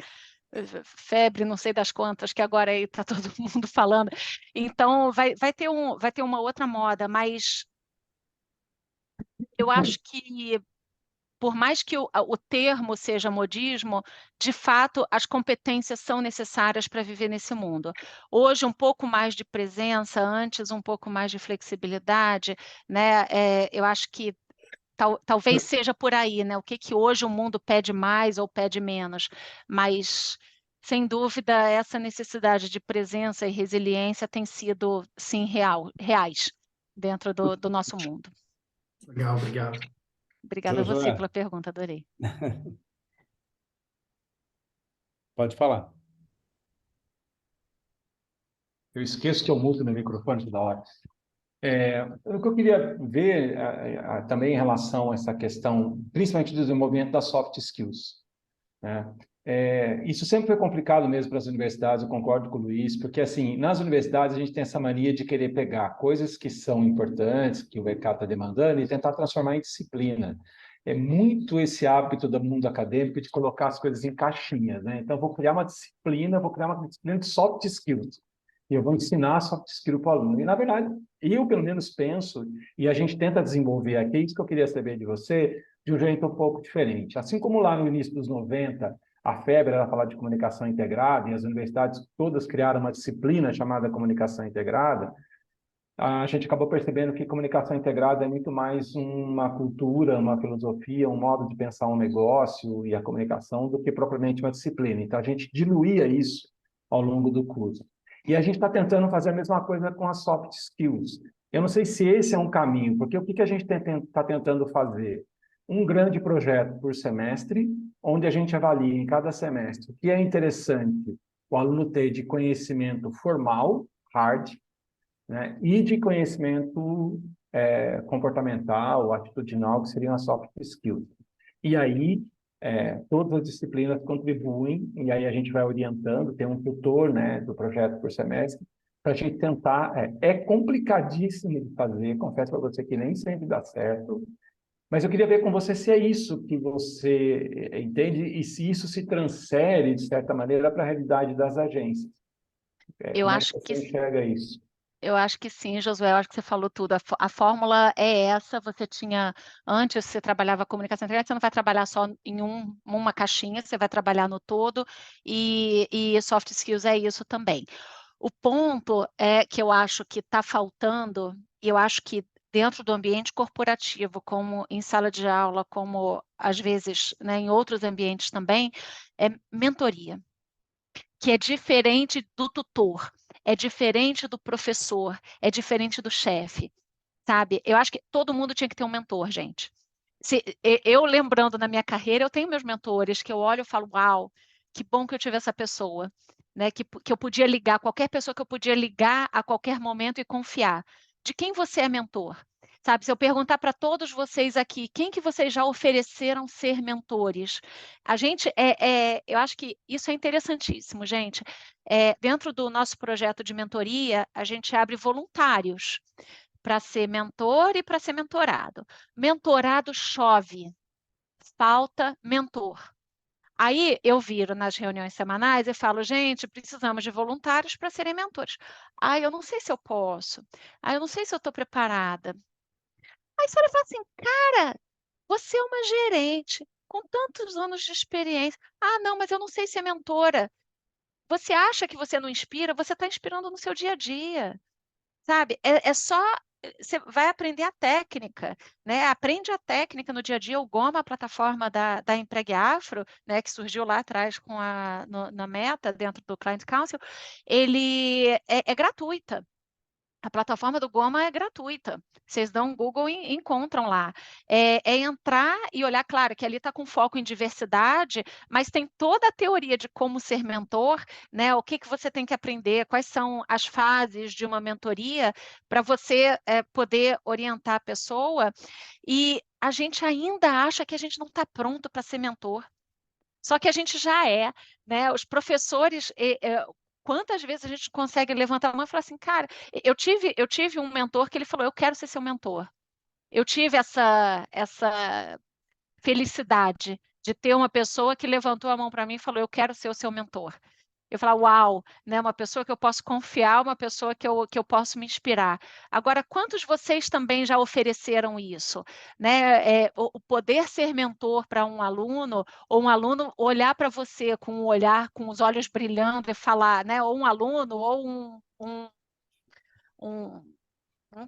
febre, não sei das quantas, que agora aí está todo mundo falando. Então, vai ter uma outra moda, mas eu acho que por mais que o termo seja modismo, de fato, as competências são necessárias para viver nesse mundo. Hoje, um pouco mais de presença, antes um pouco mais de flexibilidade, né? Eu acho que talvez seja por aí, né? O que hoje o mundo pede mais ou pede menos, mas sem dúvida essa necessidade de presença e resiliência tem sido, sim, reais dentro do nosso mundo. Legal, obrigado. Obrigada a você Josué, pela pergunta, adorei. pode falar. Eu esqueço que eu mudo meu microfone toda hora. O que eu queria ver também em relação a essa questão, principalmente do desenvolvimento das soft skills, né? Isso sempre foi complicado mesmo para as universidades, eu concordo com o Luiz, porque assim, nas universidades a gente tem essa mania de querer pegar coisas que são importantes, que o mercado está demandando, e tentar transformar em disciplina. É muito esse hábito do mundo acadêmico de colocar as coisas em caixinhas, né? Então, vou criar uma disciplina de soft skills, e eu vou ensinar soft skill para o aluno. E, na verdade, eu, pelo menos, penso, e a gente tenta desenvolver aqui, isso que eu queria saber de você, de um jeito um pouco diferente. Assim como lá no início dos 90, a febre era falar de comunicação integrada, e as universidades todas criaram uma disciplina chamada comunicação integrada, a gente acabou percebendo que comunicação integrada é muito mais uma cultura, uma filosofia, um modo de pensar um negócio e a comunicação do que propriamente uma disciplina. Então, a gente diluía isso ao longo do curso. E a gente está tentando fazer a mesma coisa com as soft skills. Eu não sei se esse é um caminho, porque o que a gente está tentando fazer? Um grande projeto por semestre, onde a gente avalia em cada semestre o que é interessante o aluno ter de conhecimento formal, hard, né, e de conhecimento comportamental, atitudinal, que seriam as soft skills. E aí, todas as disciplinas contribuem, e aí a gente vai orientando, tem um tutor, né, do projeto por semestre, para a gente tentar. É complicadíssimo de fazer, confesso para você que nem sempre dá certo, mas eu queria ver com você se é isso que você entende e se isso se transfere, de certa maneira, para a realidade das agências. Eu Como é acho que que você enxerga isso? Eu acho que sim, Josué, eu acho que você falou tudo. A fórmula é essa, antes você trabalhava comunicação integrada, você não vai trabalhar só em uma caixinha, você vai trabalhar no todo, e soft skills é isso também. O ponto é que eu acho que está faltando, e eu acho que dentro do ambiente corporativo, como em sala de aula, como às vezes, né, em outros ambientes também, é mentoria, que é diferente do tutor, é diferente do professor, é diferente do chefe, sabe? Eu acho que todo mundo tinha que ter um mentor, gente. Eu lembrando na minha carreira, eu tenho meus mentores que eu olho e falo, uau, que bom que eu tive essa pessoa, né? Que eu podia ligar, qualquer pessoa que eu podia ligar a qualquer momento e confiar. De quem você é mentor? Sabe, se eu perguntar para todos vocês aqui, quem que vocês já ofereceram ser mentores? Eu acho que isso é interessantíssimo, gente. Dentro do nosso projeto de mentoria, a gente abre voluntários para ser mentor e para ser mentorado. Mentorado chove, falta mentor. Aí eu viro nas reuniões semanais e falo, gente, precisamos de voluntários para serem mentores. Eu não sei se eu posso. Eu não sei se eu estou preparada. Aí a senhora fala assim, cara, você é uma gerente com tantos anos de experiência. Não, mas eu não sei se é mentora. Você acha que você não inspira? Você está inspirando no seu dia a dia, sabe? É só você vai aprender a técnica, né? Aprende a técnica no dia a dia. O Goma, a plataforma da Empregue Afro, né, que surgiu lá atrás na Meta, dentro do Client Council, ele é gratuita. A plataforma do Goma é gratuita. Vocês dão um Google e encontram lá. É entrar e olhar, claro, que ali está com foco em diversidade, mas tem toda a teoria de como ser mentor, né? O que você tem que aprender, quais são as fases de uma mentoria para você poder orientar a pessoa. E a gente ainda acha que a gente não está pronto para ser mentor. Só que a gente já é, né? Os professores, quantas vezes a gente consegue levantar a mão e falar assim, cara, eu tive um mentor que ele falou, eu quero ser seu mentor. Eu tive essa felicidade de ter uma pessoa que levantou a mão para mim e falou, eu quero ser o seu mentor. Eu falo, uau, né? Uma pessoa que eu posso confiar, uma pessoa que eu posso me inspirar. Agora, quantos de vocês também já ofereceram isso? Né? O poder ser mentor para um aluno, ou um aluno olhar para você com um olhar, com os olhos brilhando e falar, né? Ou um aluno, ou um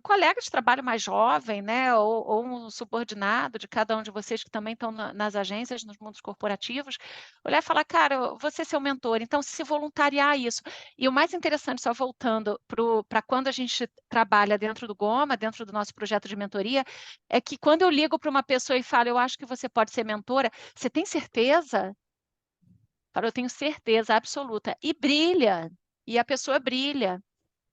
colega de trabalho mais jovem, né, ou um subordinado de cada um de vocês que também estão nas agências, nos mundos corporativos, olhar e falar, cara, você é seu mentor, então se voluntariar a isso. E o mais interessante, só voltando para quando a gente trabalha dentro do Goma, dentro do nosso projeto de mentoria, é que quando eu ligo para uma pessoa e falo, eu acho que você pode ser mentora, você tem certeza? Eu tenho certeza absoluta. E brilha, e a pessoa brilha.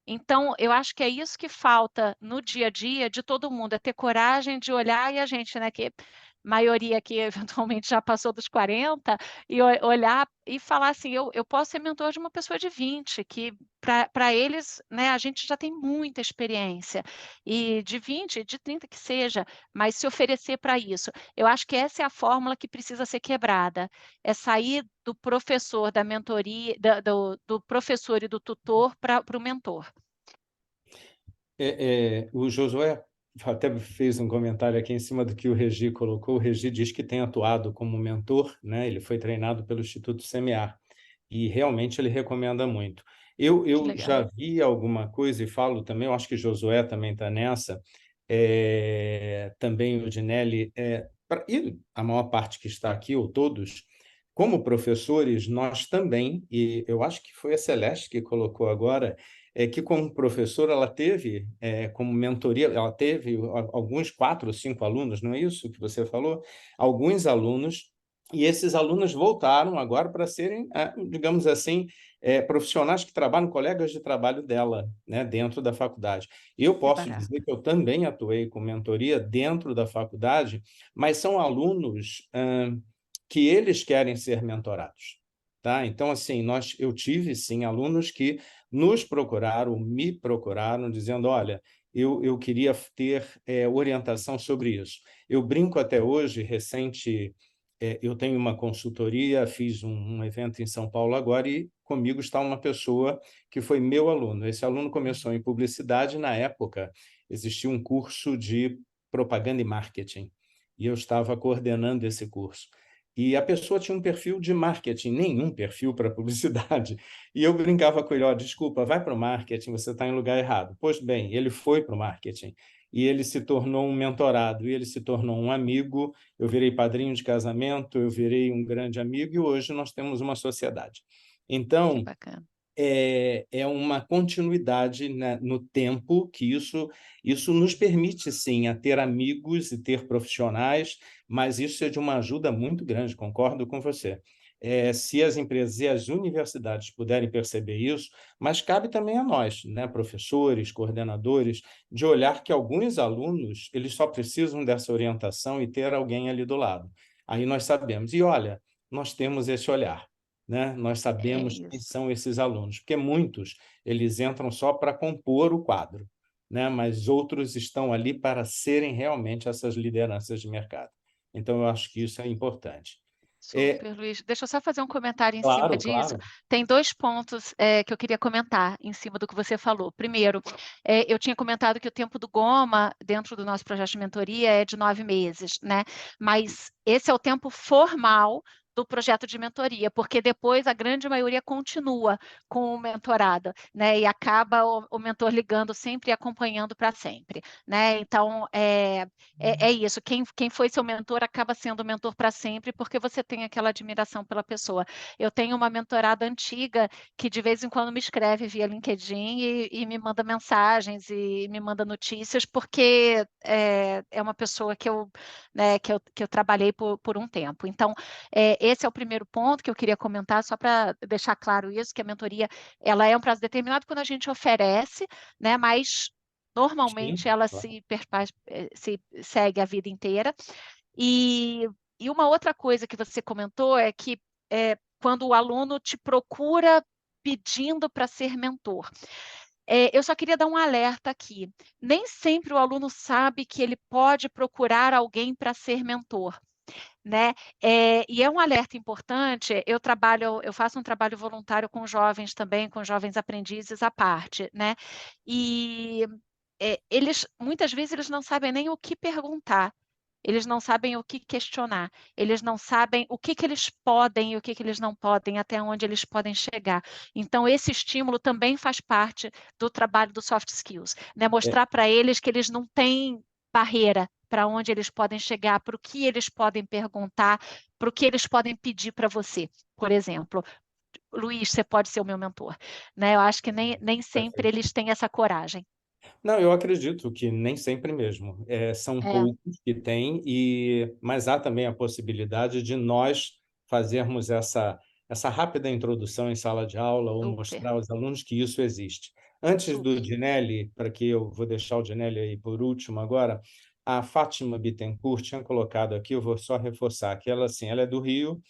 Então, eu acho que é isso que falta no dia a dia de todo mundo, é ter coragem de olhar, e a gente, né, que maioria aqui eventualmente já passou dos 40, e olhar e falar assim, eu posso ser mentor de uma pessoa de 20, que para eles, né, a gente já tem muita experiência, e de 20, de 30 que seja, mas se oferecer para isso. Eu acho que essa é a fórmula que precisa ser quebrada, é sair do professor, da mentoria, do professor e do tutor para o mentor. O Josué até fez um comentário aqui em cima do que o Regi colocou. O Regi diz que tem atuado como mentor, né? Ele foi treinado pelo Instituto Semear e realmente ele recomenda muito. Eu já vi alguma coisa e falo também, eu acho que Josué também está nessa, também o Dinelli, e a maior parte que está aqui, ou todos, como professores, nós também, e eu acho que foi a Celeste que colocou agora, que como professora ela teve como mentoria, ela teve alguns 4 ou 5 alunos, não é isso que você falou? Alguns alunos, e esses alunos voltaram agora para serem, digamos assim, profissionais que trabalham, colegas de trabalho dela, né, dentro da faculdade. Eu posso dizer que eu também atuei com mentoria dentro da faculdade, mas são alunos que eles querem ser mentorados. Tá? Então, assim, eu tive, sim, alunos que nos procuraram, me procuraram, dizendo, olha, eu queria ter orientação sobre isso. Eu brinco até hoje, eu tenho uma consultoria, fiz um evento em São Paulo agora e comigo está uma pessoa que foi meu aluno. Esse aluno começou em publicidade, na época existia um curso de propaganda e marketing, e eu estava coordenando esse curso. E a pessoa tinha um perfil de marketing, nenhum perfil para publicidade. E eu brincava com ele, desculpa, vai para o marketing, você está em lugar errado. Pois bem, ele foi para o marketing e ele se tornou um mentorado, e ele se tornou um amigo, eu virei padrinho de casamento, eu virei um grande amigo e hoje nós temos uma sociedade. Então, é uma continuidade, né, no tempo que isso nos permite, sim, a ter amigos e ter profissionais, mas isso é de uma ajuda muito grande, concordo com você. Se as empresas e as universidades puderem perceber isso, mas cabe também a nós, né, professores, coordenadores, de olhar que alguns alunos eles só precisam dessa orientação e ter alguém ali do lado. Aí nós sabemos, e olha, nós temos esse olhar. Né? Nós sabemos quem são esses alunos, porque muitos eles entram só para compor o quadro, né? Mas outros estão ali para serem realmente essas lideranças de mercado. Então, eu acho que isso é importante. Super, Luiz. Deixa eu só fazer um comentário em Claro, cima disso. claro. Tem 2 pontos que eu queria comentar em cima do que você falou. Primeiro, eu tinha comentado que o tempo do Goma, dentro do nosso projeto de mentoria, é de 9 meses, né? Mas esse é o tempo formal do projeto de mentoria, porque depois a grande maioria continua com o mentorado, né? E acaba o mentor ligando sempre e acompanhando para sempre, né? Então, é isso. Quem foi seu mentor acaba sendo mentor para sempre, porque você tem aquela admiração pela pessoa. Eu tenho uma mentorada antiga que de vez em quando me escreve via LinkedIn e me manda mensagens e me manda notícias, porque é uma pessoa que eu, né, que eu trabalhei por um tempo. Então, esse é o primeiro ponto que eu queria comentar, só para deixar claro isso, que a mentoria ela é um prazo determinado quando a gente oferece, né, mas normalmente Sim, ela claro. se segue a vida inteira. E uma outra coisa que você comentou é que quando o aluno te procura pedindo para ser mentor. Eu só queria dar um alerta aqui. Nem sempre o aluno sabe que ele pode procurar alguém para ser mentor, né? E é um alerta importante. Eu faço um trabalho voluntário com jovens também, com jovens aprendizes à parte, né? E muitas vezes eles não sabem nem o que perguntar. Eles não sabem o que questionar, eles não sabem o que eles podem e o que eles não podem, até onde eles podem chegar. Então, esse estímulo também faz parte do trabalho do soft skills, né? É, Mostrar para eles que eles não têm barreira para onde eles podem chegar, para o que eles podem perguntar, para o que eles podem pedir para você. Por exemplo, Luiz, você pode ser o meu mentor, né? Eu acho que nem sempre perfeito. eles têm essa coragem. Não, eu acredito que nem sempre mesmo. São É, poucos que têm, mas há também a possibilidade de nós fazermos essa rápida introdução em sala de aula ou super, mostrar aos alunos que isso existe. Antes do super. Dinelli, para que eu vou deixar o Dinelli aí por último agora, a Fátima Bittencourt tinha colocado aqui, eu vou só reforçar, que ela, assim, ela é do Rio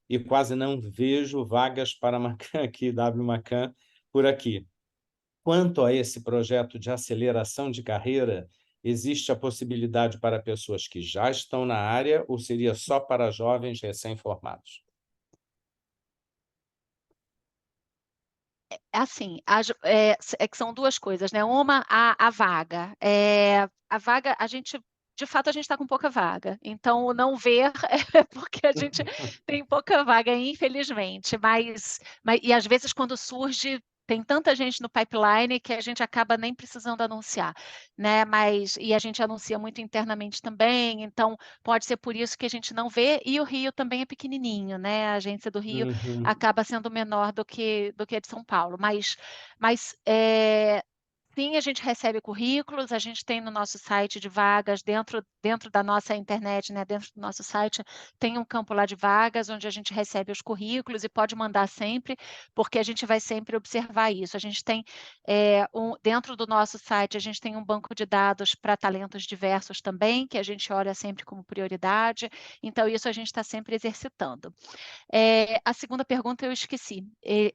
e quase não vejo vagas para Macan aqui, W Macan, por aqui. Quanto a esse projeto de aceleração de carreira, existe a possibilidade para pessoas que já estão na área ou seria só para jovens recém-formados? Assim, que são duas coisas, né? Uma, a vaga. A vaga, de fato, a gente está com pouca vaga. Então, o não ver é porque a gente tem pouca vaga, infelizmente. E às vezes, quando surge, tem tanta gente no pipeline que a gente acaba nem precisando anunciar, né? E a gente anuncia muito internamente também, então pode ser por isso que a gente não vê. E o Rio também é pequenininho, né? A agência do Rio Uhum. acaba sendo menor do que a de São Paulo. Mas sim, a gente recebe currículos, a gente tem no nosso site de vagas, dentro da nossa internet, né, dentro do nosso site, tem um campo lá de vagas, onde a gente recebe os currículos e pode mandar sempre, porque a gente vai sempre observar isso. A gente tem, dentro do nosso site, a gente tem um banco de dados para talentos diversos também, que a gente olha sempre como prioridade, então isso a gente está sempre exercitando. A segunda pergunta eu esqueci.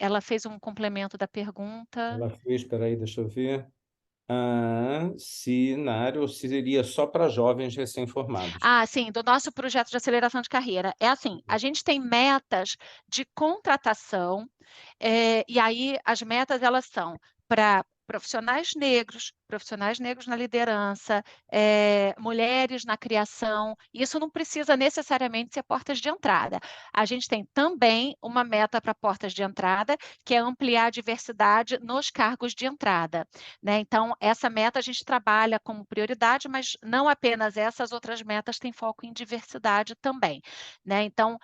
Ela fez um complemento da pergunta. Ela fez, espera aí, deixa eu ver. Se na área ou se seria só para jovens recém-formados. Ah, sim, do nosso projeto de aceleração de carreira. É assim, a gente tem metas de contratação, e aí as metas elas são para profissionais negros na liderança, mulheres na criação. Isso não precisa necessariamente ser portas de entrada. A gente tem também uma meta para portas de entrada, que é ampliar a diversidade nos cargos de entrada, né? Então, essa meta a gente trabalha como prioridade, mas não apenas essas outras metas têm foco em diversidade também, né? Então,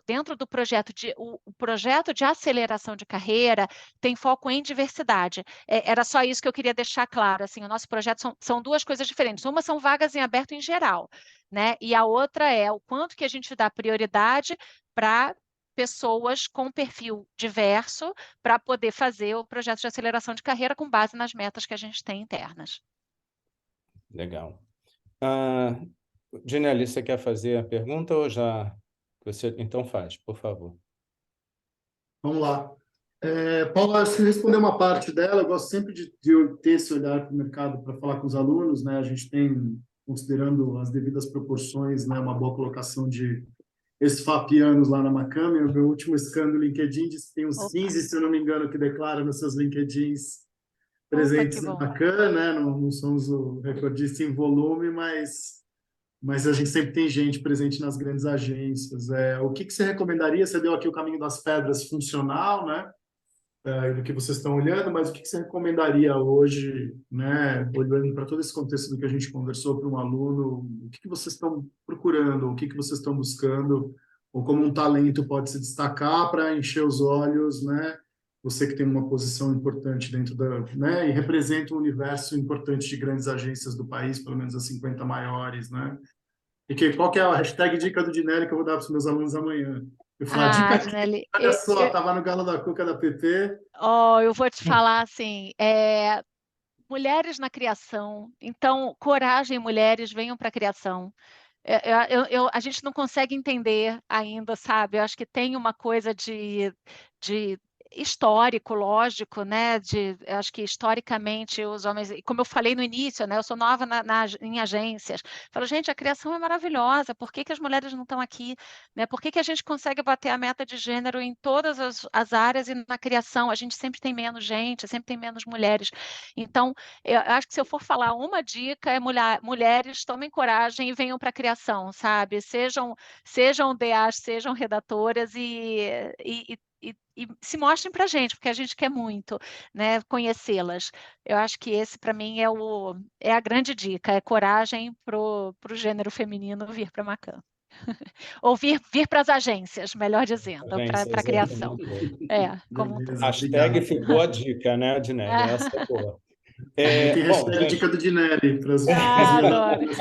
dentro do projeto o projeto de aceleração de carreira tem foco em diversidade. Era só isso que eu queria deixar claro. Assim, o nosso projeto são duas coisas diferentes. Uma são vagas em aberto em geral, né? E a outra é o quanto que a gente dá prioridade para pessoas com perfil diverso para poder fazer o projeto de aceleração de carreira com base nas metas que a gente tem internas. Legal. Ah, Ginelli, você quer fazer a pergunta ou já? Você, então faz, por favor. Vamos lá. Paula, você respondeu uma parte dela, eu gosto sempre de ter esse olhar para o mercado para falar com os alunos, né? A gente tem, considerando as devidas proporções, né, uma boa colocação de ex-fapianos lá na Macame. O meu último scan do LinkedIn diz que tem uns Opa, 15, se eu não me engano, que declaram nos seus LinkedIns opa, que presentes na bom. Macam, né? Não somos o recordista em volume, mas mas a gente sempre tem gente presente nas grandes agências. O que você recomendaria? Você deu aqui o caminho das pedras funcional, né? Do que vocês estão olhando, mas o que você recomendaria hoje, né, olhando para todo esse contexto do que a gente conversou para um aluno, o que vocês estão procurando, o que vocês estão buscando, ou como um talento pode se destacar para encher os olhos, né? Você que tem uma posição importante dentro né, e representa um universo importante de grandes agências do país, pelo menos as 50 maiores, né? Qual que é a hashtag dica do Dinelli que eu vou dar para os meus alunos amanhã? Eu vou falar, dica aqui, Dinelli, olha só, estava no Galo da Cuca da PP. eu vou te falar assim, mulheres na criação, então, coragem, mulheres, venham para a criação. A gente não consegue entender ainda, sabe? Eu acho que tem uma coisa de histórico, lógico, né? Eu acho que historicamente os homens, e como eu falei no início, né? Eu sou nova em agências. Falo, gente, a criação é maravilhosa. Por que as mulheres não estão aqui? Né? Por que a gente consegue bater a meta de gênero em todas as áreas e na criação? A gente sempre tem menos gente, sempre tem menos mulheres. Então, eu acho que se eu for falar uma dica é mulheres tomem coragem e venham para a criação, sabe? Sejam DAs, sejam redatoras e se mostrem para a gente, porque a gente quer muito, né, conhecê-las. Eu acho que esse, para mim, é a grande dica, é coragem para o gênero feminino vir para a Macan. Ou vir para as agências, melhor dizendo, para a criação. Como um todo. Hashtag ficou a dica, né, Dinelli? Essa é boa. Tem hashtag dica do Dinelli para as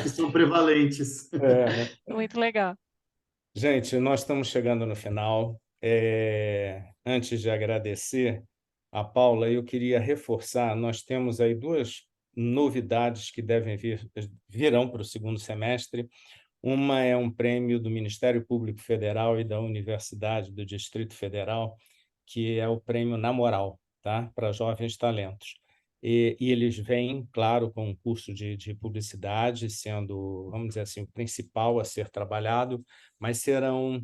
que são prevalentes. Muito legal. Gente, nós estamos chegando no final. Antes de agradecer a Paula, eu queria reforçar, nós temos aí 2 novidades que virão para o segundo semestre. Uma é um prêmio do Ministério Público Federal e da Universidade do Distrito Federal, que é o prêmio Na Moral, tá? Para jovens talentos. E eles vêm, claro, com um curso de publicidade, sendo, vamos dizer assim, o principal a ser trabalhado, mas serão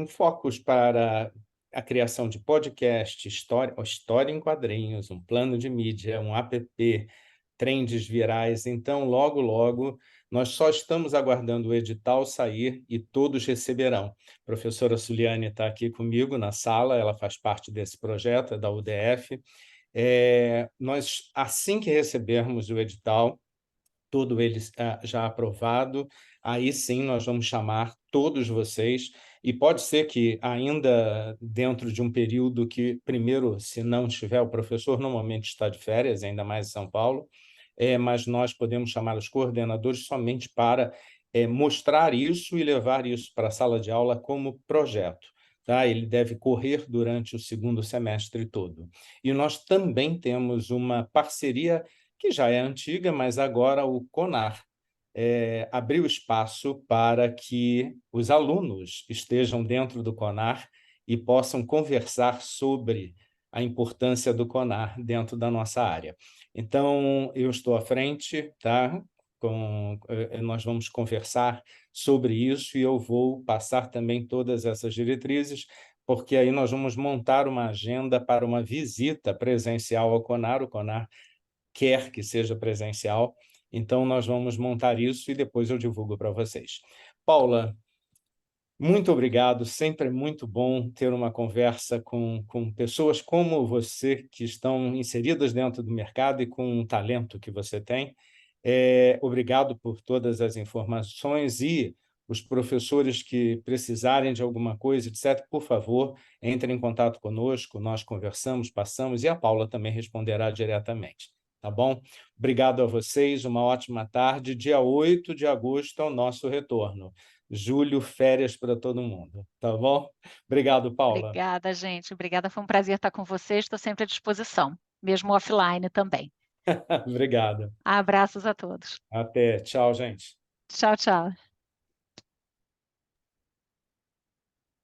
focos para a criação de podcast, história em quadrinhos, um plano de mídia, um app, trends virais. Então, logo, logo, nós só estamos aguardando o edital sair e todos receberão. A professora Suliane está aqui comigo na sala, ela faz parte desse projeto, é da UDF. Nós, assim que recebermos o edital, todo ele já aprovado, aí sim nós vamos chamar todos vocês, e pode ser que ainda dentro de um período que, primeiro, se não tiver, o professor normalmente está de férias, ainda mais em São Paulo, mas nós podemos chamar os coordenadores somente para mostrar isso e levar isso para a sala de aula como projeto. Tá? Ele deve correr durante o segundo semestre todo. E nós também temos uma parceria que já é antiga, mas agora o CONAR abriu espaço para que os alunos estejam dentro do CONAR e possam conversar sobre a importância do CONAR dentro da nossa área. Então, eu estou à frente, tá? Nós vamos conversar sobre isso e eu vou passar também todas essas diretrizes, porque aí nós vamos montar uma agenda para uma visita presencial ao CONAR. O CONAR quer que seja presencial, então nós vamos montar isso e depois eu divulgo para vocês. Paula, muito obrigado, sempre é muito bom ter uma conversa com pessoas como você, que estão inseridas dentro do mercado e com o talento que você tem. Obrigado por todas as informações e os professores que precisarem de alguma coisa, etc., por favor, entrem em contato conosco, nós conversamos, passamos, e a Paula também responderá diretamente. Tá bom? Obrigado a vocês, uma ótima tarde. Dia 8 de agosto é o nosso retorno. Julho, férias para todo mundo, tá bom? Obrigado, Paula. Obrigada, gente. Obrigada, foi um prazer estar com vocês. Estou sempre à disposição, mesmo offline também. Obrigado. Abraços a todos. Até. Tchau, gente. Tchau, tchau.